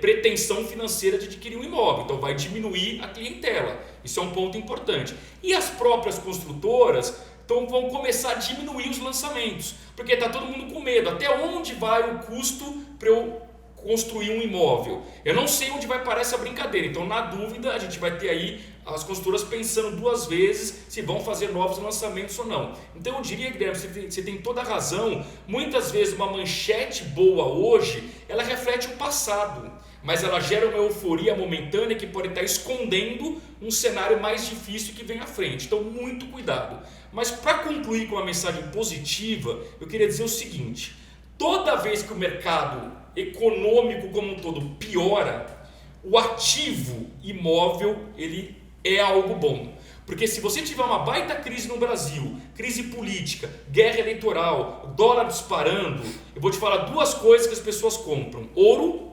pretensão financeira de adquirir um imóvel. Então vai diminuir a clientela. Isso é um ponto importante. E as próprias construtoras vão começar a diminuir os lançamentos, porque está todo mundo com medo. Até onde vai o custo para eu construir um imóvel? Eu não sei onde vai parar essa brincadeira. Então, na dúvida, a gente vai ter aí as construtoras pensando 2 vezes se vão fazer novos lançamentos ou não. Então, eu diria, Guilherme, você tem toda a razão. Muitas vezes, uma manchete boa hoje, ela reflete o passado, mas ela gera uma euforia momentânea que pode estar escondendo um cenário mais difícil que vem à frente. Então, muito cuidado. Mas para concluir com uma mensagem positiva, eu queria dizer o seguinte: toda vez que o mercado econômico como um todo piora, o ativo imóvel ele é algo bom. Porque se você tiver uma baita crise no Brasil, crise política, guerra eleitoral, dólar disparando, eu vou te falar 2 coisas que as pessoas compram: ouro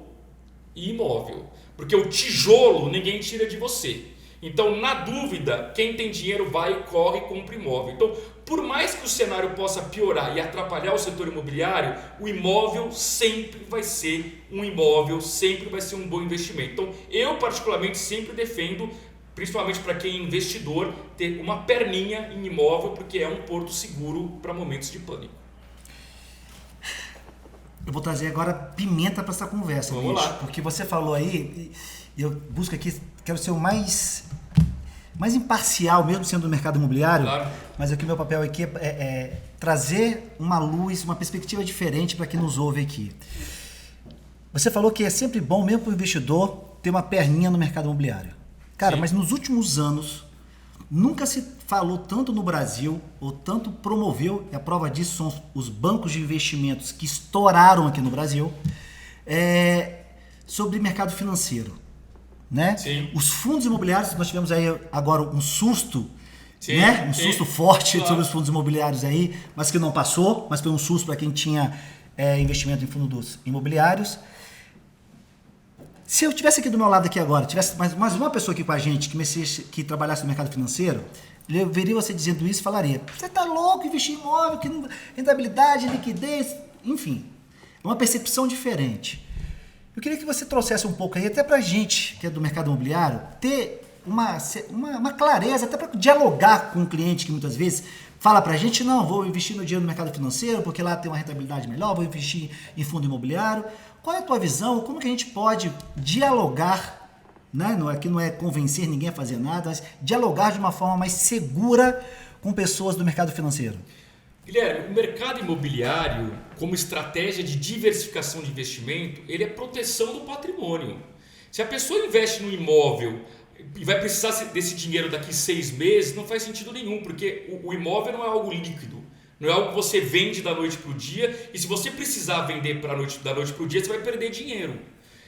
e imóvel. Porque o tijolo ninguém tira de você. Então, na dúvida, quem tem dinheiro vai, corre e compra imóvel. Então, por mais que o cenário possa piorar e atrapalhar o setor imobiliário, o imóvel sempre vai ser um imóvel, sempre vai ser um bom investimento. Então, eu particularmente sempre defendo, principalmente para quem é investidor, ter uma perninha em imóvel, porque é um porto seguro para momentos de pânico. Eu vou trazer agora pimenta para essa conversa, Vamos lá. Porque você falou aí, eu busco aqui, quero ser o mais imparcial, mesmo sendo do mercado imobiliário, Claro. Mas aqui meu papel aqui é trazer uma luz, uma perspectiva diferente para quem nos ouve aqui. Você falou que é sempre bom, mesmo para o investidor, ter uma perninha no mercado imobiliário. Cara, Sim. Mas nos últimos anos, nunca se falou tanto no Brasil, ou tanto promoveu, e a prova disso são os bancos de investimentos que estouraram aqui no Brasil, sobre mercado financeiro. Né? Sim. Os fundos imobiliários, nós tivemos aí agora um susto, Sim, né? Um sim. susto forte Claro. sobre os fundos imobiliários aí, mas que não passou, mas foi um susto para quem tinha investimento em fundos imobiliários. Se eu tivesse aqui do meu lado aqui agora, tivesse mais uma pessoa aqui com a gente que trabalhasse no mercado financeiro, eu veria você dizendo isso e falaria: você tá louco, investir em imóvel, que não, rentabilidade, liquidez, enfim. É uma percepção diferente. Eu queria que você trouxesse um pouco aí, até pra gente que é do mercado imobiliário, ter uma clareza, até para dialogar com o cliente que muitas vezes fala para a gente, não, vou investir no dinheiro no mercado financeiro porque lá tem uma rentabilidade melhor, vou investir em fundo imobiliário. Qual é a tua visão? Como que a gente pode dialogar, né? Aqui não é convencer ninguém a fazer nada, mas dialogar de uma forma mais segura com pessoas do mercado financeiro? Guilherme, o mercado imobiliário, como estratégia de diversificação de investimento, ele é proteção do patrimônio. Se a pessoa investe no imóvel e vai precisar desse dinheiro daqui 6 meses, não faz sentido nenhum, porque o imóvel não é algo líquido, não é algo que você vende da noite para o dia, e se você precisar vender da noite para o dia, você vai perder dinheiro.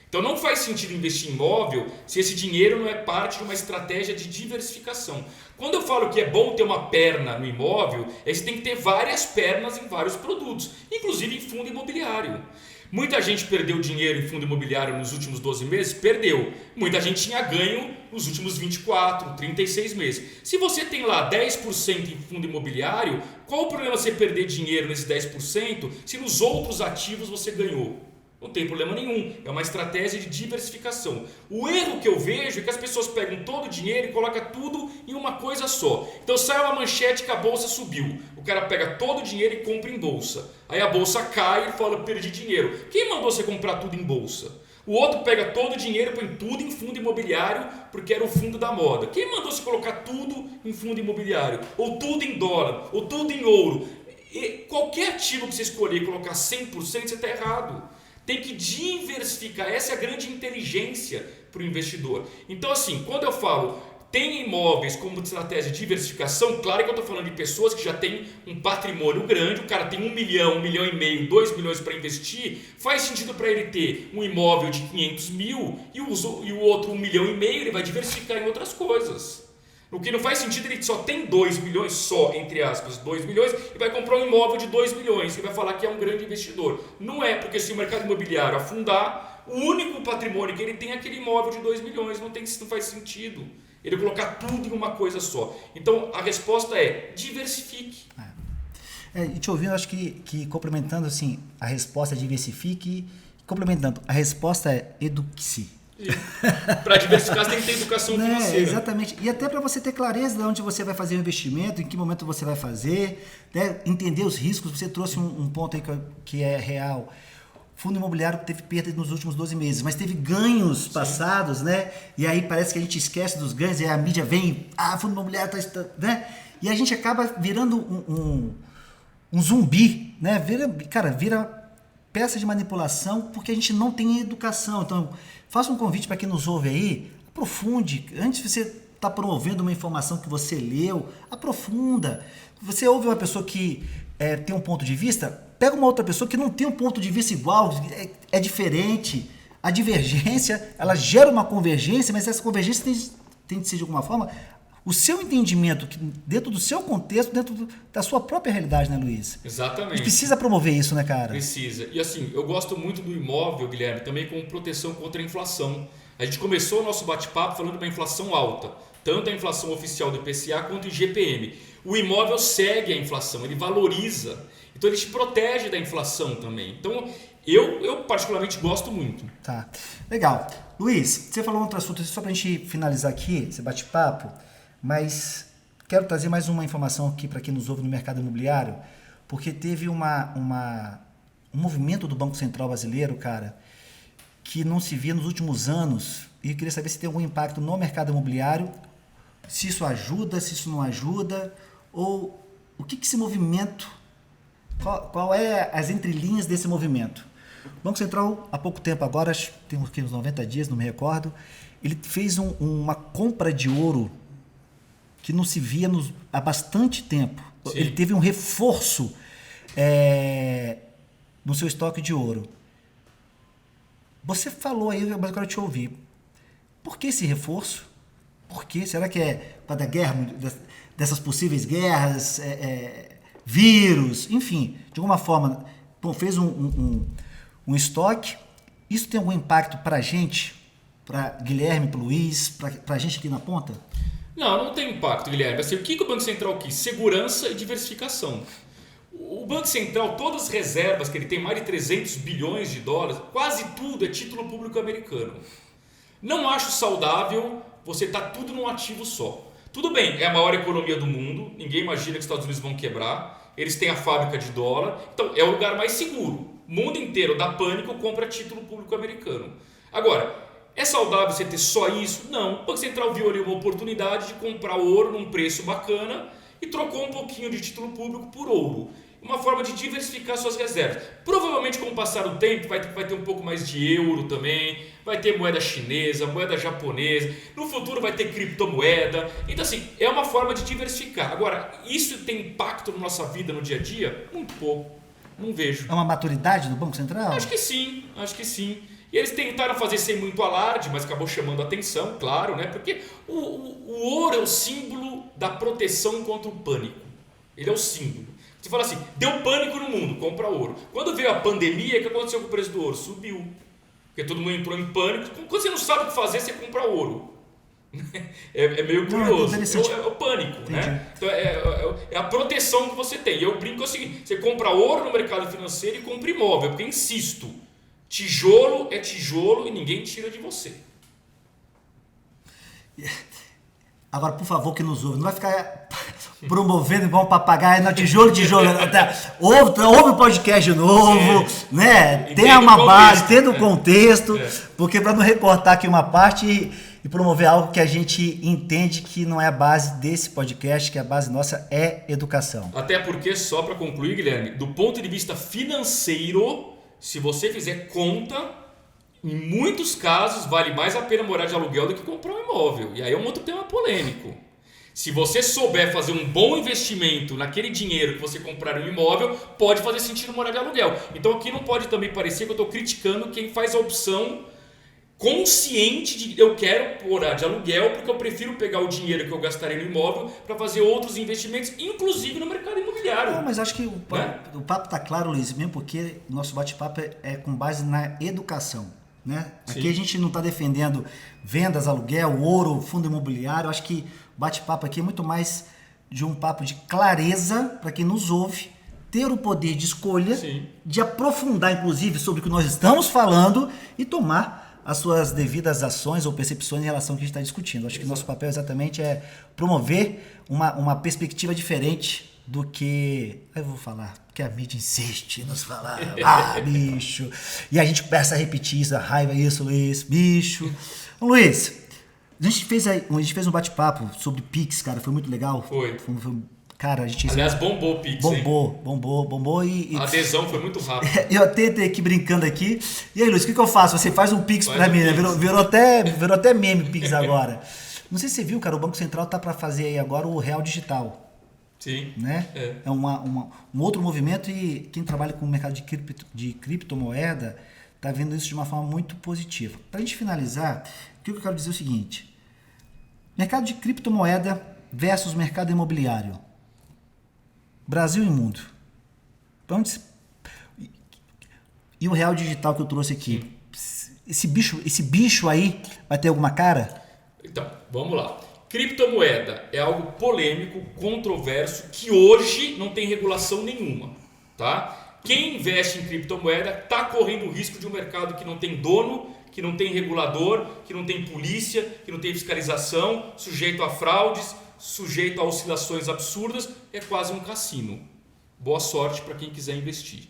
Então não faz sentido investir em imóvel se esse dinheiro não é parte de uma estratégia de diversificação. Quando eu falo que é bom ter uma perna no imóvel, é que você tem que ter várias pernas em vários produtos, inclusive em fundo imobiliário. Muita gente perdeu dinheiro em fundo imobiliário nos últimos 12 meses? Perdeu. Muita gente tinha ganho nos últimos 24, 36 meses. Se você tem lá 10% em fundo imobiliário, qual o problema você perder dinheiro nesses 10% se nos outros ativos você ganhou? Não tem problema nenhum, é uma estratégia de diversificação. O erro que eu vejo é que as pessoas pegam todo o dinheiro e colocam tudo em uma coisa só. Então sai uma manchete que a bolsa subiu, o cara pega todo o dinheiro e compra em bolsa. Aí a bolsa cai e fala, perdi dinheiro. Quem mandou você comprar tudo em bolsa? O outro pega todo o dinheiro e põe tudo em fundo imobiliário porque era o fundo da moda. Quem mandou você colocar tudo em fundo imobiliário? Ou tudo em dólar, ou tudo em ouro? E qualquer ativo que você escolher e colocar 100%, você está errado. Tem que diversificar, essa é a grande inteligência para o investidor. Então assim, quando eu falo tem imóveis como estratégia de diversificação, claro que eu estou falando de pessoas que já têm um patrimônio grande, o cara tem 1 milhão, 1,5 milhão, 2 milhões para investir, faz sentido para ele ter um imóvel de 500 mil e o outro 1,5 milhão, ele vai diversificar em outras coisas. O que não faz sentido, ele só tem 2 milhões, só, entre aspas, 2 milhões, e vai comprar um imóvel de 2 milhões, e vai falar que é um grande investidor. Não é, porque se o mercado imobiliário afundar, o único patrimônio que ele tem é aquele imóvel de 2 milhões, não faz sentido ele colocar tudo em uma coisa só. Então, a resposta é, diversifique. E te ouvindo, acho que complementando assim, a resposta é diversifique, complementando, a resposta é eduque-se. Para diversificar, você tem que ter educação financeira. Exatamente. E até para você ter clareza de onde você vai fazer o investimento, em que momento você vai fazer, né? Entender os riscos. Você trouxe um ponto aí que é real. O fundo imobiliário teve perda nos últimos 12 meses, mas teve ganhos passados, né? E aí parece que a gente esquece dos ganhos, e a mídia vem, fundo imobiliário está, né? E a gente acaba virando um zumbi, né? Vira peça de manipulação porque a gente não tem educação. Então, faça um convite para quem nos ouve aí, aprofunde. Antes de você estar promovendo uma informação que você leu, aprofunda. Você ouve uma pessoa que tem um ponto de vista, pega uma outra pessoa que não tem um ponto de vista igual, é diferente. A divergência, ela gera uma convergência, mas essa convergência tem de ser de alguma forma o seu entendimento dentro do seu contexto, dentro da sua própria realidade, né, Luiz? Exatamente. A gente precisa promover isso, né, cara? Precisa. E assim, eu gosto muito do imóvel, Guilherme, também como proteção contra a inflação. A gente começou o nosso bate-papo falando de uma inflação alta, tanto a inflação oficial do IPCA quanto o IGPM. O imóvel segue a inflação, ele valoriza. Então ele te protege da inflação também. Então eu particularmente gosto muito. Tá, legal. Luiz, você falou um outro assunto, só para a gente finalizar aqui esse bate-papo, mas quero trazer mais uma informação aqui para quem nos ouve no mercado imobiliário, porque teve um movimento do Banco Central brasileiro, cara, que não se via nos últimos anos, e eu queria saber se tem algum impacto no mercado imobiliário, se isso ajuda, se isso não ajuda, ou o que esse movimento, qual é as entrelinhas desse movimento? O Banco Central, há pouco tempo agora, tem uns 90 dias, não me recordo, ele fez uma compra de ouro que não se via há bastante tempo. Sim. Ele teve um reforço no seu estoque de ouro. Você falou aí, mas eu quero te ouvir. Por que esse reforço? Por quê? Será que é por causa da guerra, dessas possíveis guerras, vírus, enfim, de alguma forma, fez um estoque? Isso tem algum impacto para a gente, para Guilherme, para o Luiz, para a gente aqui na ponta? Não tem impacto, Guilherme. Assim, o que o Banco Central quis? Segurança e diversificação. O Banco Central, todas as reservas que ele tem, mais de 300 bilhões de dólares, quase tudo é título público americano. Não acho saudável você estar tudo num ativo só. Tudo bem, é a maior economia do mundo, ninguém imagina que os Estados Unidos vão quebrar, eles têm a fábrica de dólar, então é o lugar mais seguro. O mundo inteiro dá pânico, compra título público americano. Agora, é saudável você ter só isso? Não. O Banco Central viu ali uma oportunidade de comprar ouro num preço bacana e trocou um pouquinho de título público por ouro. Uma forma de diversificar suas reservas. Provavelmente, com o passar do tempo, vai ter um pouco mais de euro também, vai ter moeda chinesa, moeda japonesa, no futuro vai ter criptomoeda. Então, assim, é uma forma de diversificar. Agora, isso tem impacto na nossa vida, no dia a dia? Muito pouco. Não vejo. É uma maturidade do Banco Central? Acho que sim. E eles tentaram fazer sem muito alarde, mas acabou chamando a atenção, claro, né? Porque o ouro é o símbolo da proteção contra o pânico. Ele é o símbolo. Você fala assim, deu pânico no mundo, compra ouro. Quando veio a pandemia, o que aconteceu com o preço do ouro? Subiu. Porque todo mundo entrou em pânico. Quando você não sabe o que fazer, você compra ouro. É meio curioso. É o pânico, entendi, né? Então é a proteção que você tem. E eu brinco o seguinte, você compra ouro no mercado financeiro e compra imóvel. Porque, insisto, tijolo é tijolo e ninguém tira de você. Agora, por favor, que nos ouve, não vai ficar promovendo igual um papagaio, não, tijolo. Ouve o podcast de novo, né? Tenha uma base, tendo um contexto, porque para não recortar aqui uma parte e promover algo que a gente entende que não é a base desse podcast, que a base nossa é educação. Até porque, só para concluir, Guilherme, do ponto de vista financeiro, se você fizer conta, em muitos casos vale mais a pena morar de aluguel do que comprar um imóvel. E aí é um outro tema polêmico. Se você souber fazer um bom investimento naquele dinheiro que você comprar um imóvel, pode fazer sentido morar de aluguel. Então aqui não pode também parecer que eu estou criticando quem faz a opção consciente de eu quero morar de aluguel porque eu prefiro pegar o dinheiro que eu gastarei no imóvel para fazer outros investimentos, inclusive no mercado imobiliário. Não, mas acho que o papo está claro, Luiz, mesmo porque o nosso bate-papo é com base na educação. Né? Aqui a gente não está defendendo vendas, aluguel, ouro, fundo imobiliário. Acho que o bate-papo aqui é muito mais de um papo de clareza para quem nos ouve, ter o poder de escolha, de aprofundar inclusive sobre o que nós estamos falando e tomar as suas devidas ações ou percepções em relação ao que a gente está discutindo. Acho que nosso papel exatamente é promover uma perspectiva diferente do que... Eu vou falar, porque a mídia insiste em nos falar. Bicho. E a gente começa a repetir isso, a raiva, isso, Luiz, bicho. Luiz, a gente fez um bate-papo sobre Pix, cara, foi muito legal. Foi. Cara, a gente... Aliás, bombou o Pix, bombou e... A adesão foi muito rápida. Eu até aqui brincando aqui. E aí, Luiz, o que eu faço? Você faz um Pix pra mim, né? Virou até meme Pix agora. Não sei se você viu, cara, o Banco Central tá para fazer aí agora o Real Digital. Sim. Né? É um outro movimento e quem trabalha com o mercado de criptomoeda está vendo isso de uma forma muito positiva. Para a gente finalizar, o que eu quero dizer é o seguinte: mercado de criptomoeda versus mercado imobiliário. Brasil e mundo. E o Real Digital que eu trouxe aqui. Esse bicho aí vai ter alguma cara? Então, vamos lá. Criptomoeda é algo polêmico, controverso, que hoje não tem regulação nenhuma, tá? Quem investe em criptomoeda está correndo o risco de um mercado que não tem dono, que não tem regulador, que não tem polícia, que não tem fiscalização, sujeito a fraudes, sujeito a oscilações absurdas, é quase um cassino. Boa sorte para quem quiser investir.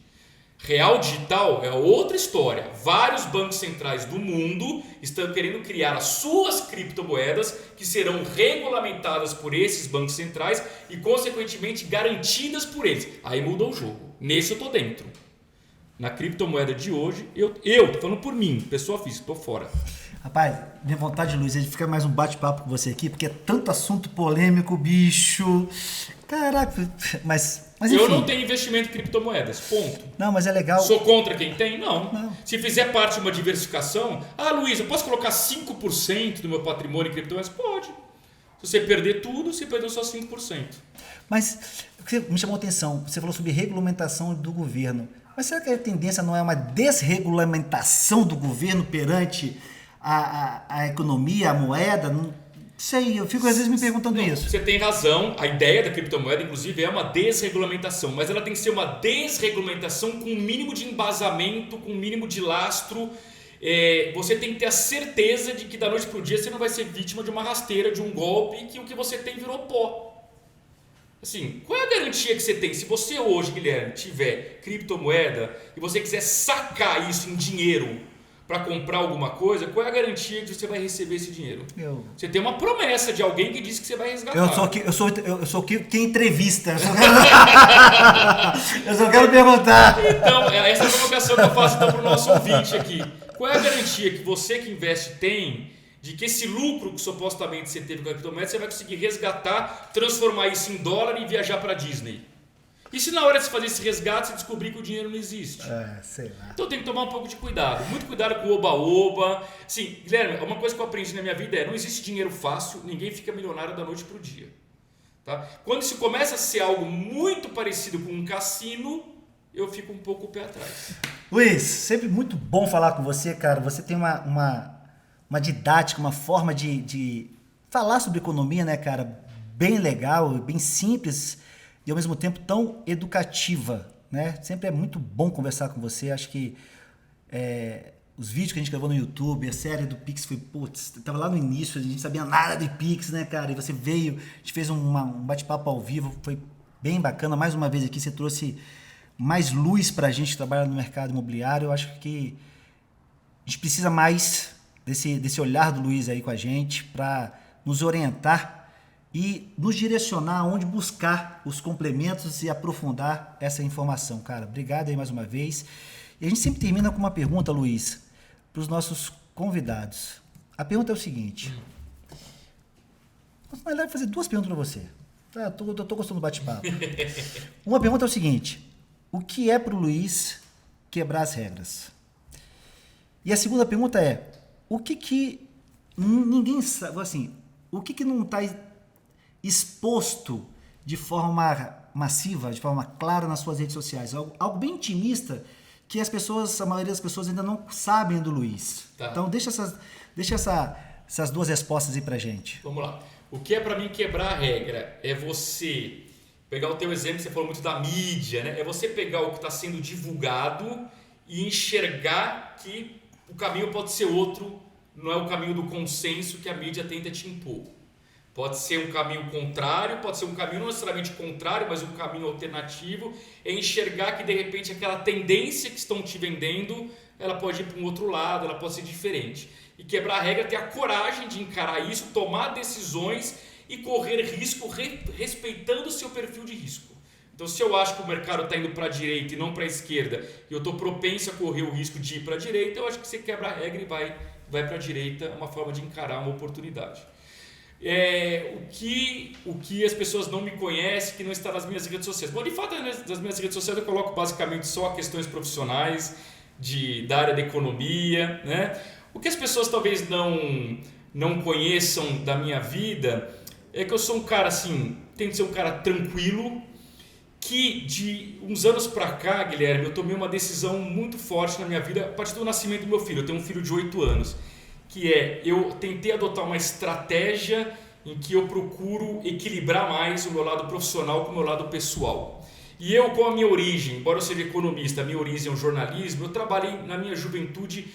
Real Digital é outra história. Vários bancos centrais do mundo estão querendo criar as suas criptomoedas que serão regulamentadas por esses bancos centrais e, consequentemente, garantidas por eles. Aí mudou o jogo. Nesse eu tô dentro. Na criptomoeda de hoje, eu tô falando por mim, pessoa física, tô fora. Rapaz, minha vontade, Luiz, é de ficar mais um bate-papo com você aqui, porque é tanto assunto polêmico, bicho. Caraca, mas enfim. Eu não tenho investimento em criptomoedas, ponto. Não, mas é legal. Sou contra quem tem? Não. Se fizer parte de uma diversificação, Luiz, eu posso colocar 5% do meu patrimônio em criptomoedas? Pode. Se você perder tudo, você perdeu só 5%. Mas o que me chamou a atenção, você falou sobre regulamentação do governo. Mas será que a tendência não é uma desregulamentação do governo perante a economia, a moeda? Não sei, eu fico às vezes me perguntando isso. Você tem razão, a ideia da criptomoeda inclusive é uma desregulamentação, mas ela tem que ser uma desregulamentação com um mínimo de embasamento, com um mínimo de lastro. Você tem que ter a certeza de que da noite para o dia você não vai ser vítima de uma rasteira, de um golpe, que o que você tem virou pó. Assim, qual é a garantia que você tem? Se você hoje, Guilherme, tiver criptomoeda e você quiser sacar isso em dinheiro para comprar alguma coisa, qual é a garantia de que você vai receber esse dinheiro? Você tem uma promessa de alguém que disse que você vai resgatar. Eu sou quem entrevista. Eu só quero perguntar. Então, essa é a provocação que eu faço então, para o nosso ouvinte aqui. Qual é a garantia que você que investe tem de que esse lucro que supostamente você teve com a criptomoeda, você vai conseguir resgatar, transformar isso em dólar e viajar para Disney? E se na hora de você fazer esse resgate você descobrir que o dinheiro não existe? Sei lá. Então tem que tomar um pouco de cuidado. Muito cuidado com o oba-oba. Sim, Guilherme, uma coisa que eu aprendi na minha vida não existe dinheiro fácil, ninguém fica milionário da noite para o dia. Tá? Quando isso começa a ser algo muito parecido com um cassino, eu fico um pouco o pé atrás. Luiz, sempre muito bom falar com você, cara. Você tem uma didática, uma forma de falar sobre economia, né, cara? Bem legal, bem simples e ao mesmo tempo tão educativa, né? Sempre é muito bom conversar com você. Acho que os vídeos que a gente gravou no YouTube, a série do Pix foi, tava lá no início, a gente não sabia nada de Pix, né, cara? E você veio, a gente fez um bate-papo ao vivo, foi bem bacana. Mais uma vez aqui, você trouxe mais luz pra gente que trabalha no mercado imobiliário. Eu acho que a gente precisa mais desse olhar do Luiz aí com a gente para nos orientar e nos direcionar onde buscar os complementos e aprofundar essa informação, cara. Obrigado aí mais uma vez. E a gente sempre termina com uma pergunta, Luiz, para os nossos convidados. A pergunta é o seguinte. Na verdade, vou fazer duas perguntas para você. Eu tô gostando do bate-papo. Uma pergunta é o seguinte. O que é para o Luiz quebrar as regras? E a segunda pergunta é, o que ninguém sabe, assim, o que não está exposto de forma massiva, de forma clara nas suas redes sociais? Algo bem intimista que a maioria das pessoas ainda não sabem do Luiz. Tá. Então deixa essas duas respostas aí pra gente. Vamos lá. O que é para mim quebrar a regra? É você pegar o teu exemplo, você falou muito da mídia, né? É você pegar o que está sendo divulgado e enxergar que o caminho pode ser outro, não é o caminho do consenso que a mídia tenta te impor. Pode ser um caminho contrário, pode ser um caminho não necessariamente contrário, mas um caminho alternativo. É enxergar que de repente aquela tendência que estão te vendendo, ela pode ir para um outro lado, ela pode ser diferente. E quebrar a regra é ter a coragem de encarar isso, tomar decisões e correr risco respeitando o seu perfil de risco. Então, se eu acho que o mercado está indo para a direita e não para a esquerda, e eu estou propenso a correr o risco de ir para a direita, eu acho que você quebra a regra e vai para a direita, é uma forma de encarar uma oportunidade. O que as pessoas não me conhecem, que não está nas minhas redes sociais. Bom, de fato, nas minhas redes sociais eu coloco basicamente só questões profissionais, da área da economia, né? O que as pessoas talvez não conheçam da minha vida é que eu sou um cara assim, tento ser um cara tranquilo, que de uns anos pra cá, Guilherme, eu tomei uma decisão muito forte na minha vida a partir do nascimento do meu filho. Eu tenho um filho de 8 anos, que eu tentei adotar uma estratégia em que eu procuro equilibrar mais o meu lado profissional com o meu lado pessoal. E eu, com a minha origem, embora eu seja economista, a minha origem é o jornalismo, eu trabalhei na minha juventude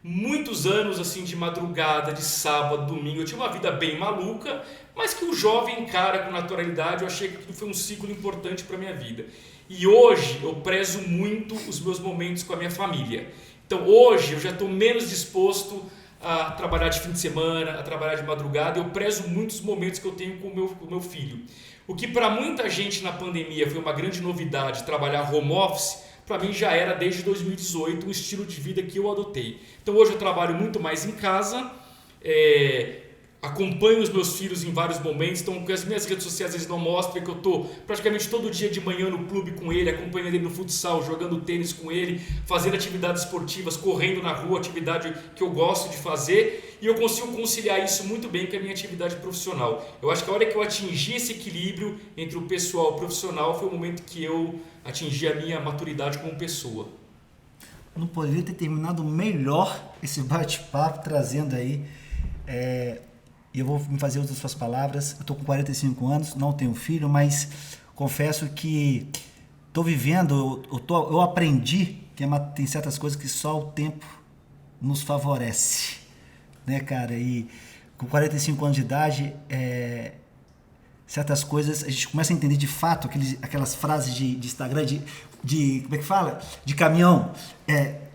muitos anos assim de madrugada, de sábado, domingo. Eu tinha uma vida bem maluca, mas que o jovem encara com naturalidade. Eu achei que aquilo foi um ciclo importante para a minha vida. E hoje eu prezo muito os meus momentos com a minha família. Então hoje eu já estou menos disposto a trabalhar de fim de semana, a trabalhar de madrugada. Eu prezo muito os momentos que eu tenho com o meu filho. O que para muita gente na pandemia foi uma grande novidade, trabalhar home office, para mim já era desde 2018 um estilo de vida que eu adotei. Então hoje eu trabalho muito mais em casa, acompanho os meus filhos em vários momentos. Então as minhas redes sociais eles não mostram que eu estou praticamente todo dia de manhã no clube com ele, acompanhando ele no futsal, jogando tênis com ele, fazendo atividades esportivas, correndo na rua, atividade que eu gosto de fazer, e eu consigo conciliar isso muito bem com a minha atividade profissional. Eu acho que a hora que eu atingi esse equilíbrio entre o pessoal e o profissional foi o momento que eu atingi a minha maturidade como pessoa. Não poderia ter terminado melhor esse bate-papo trazendo aí, e eu vou me fazer uso das suas palavras. Eu estou com 45 anos, não tenho filho, mas confesso que estou vivendo, eu aprendi que tem certas coisas que só o tempo nos favorece, né, cara? E com 45 anos de idade, certas coisas a gente começa a entender de fato aquelas frases de Instagram, de como é que fala? De caminhão.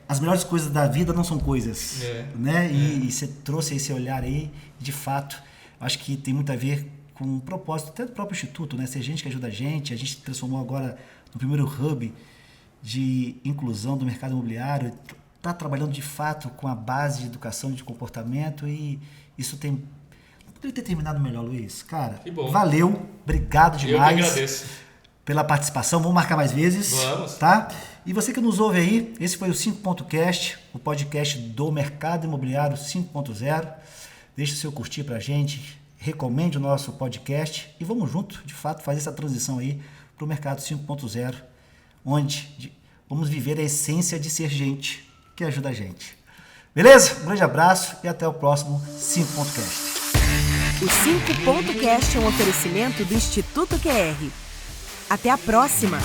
As melhores coisas da vida não são coisas, né? E você trouxe esse olhar aí, de fato, acho que tem muito a ver com o propósito até do próprio Instituto, né? Ser gente que ajuda a gente transformou agora no primeiro hub de inclusão do mercado imobiliário, está trabalhando de fato com a base de educação de comportamento e isso tem... Não poderia ter terminado melhor, Luiz. Cara, que bom. Valeu, obrigado demais. Eu que agradeço. Pela participação, vamos marcar mais vezes. Vamos. Tá? E você que nos ouve aí, esse foi o 5.cast, o podcast do Mercado Imobiliário 5.0. Deixe o seu curtir pra gente, recomende o nosso podcast e vamos junto, de fato, fazer essa transição aí para o Mercado 5.0, onde vamos viver a essência de ser gente que ajuda a gente. Beleza? Um grande abraço e até o próximo 5.cast. O 5.cast é um oferecimento do Instituto QR. Até a próxima!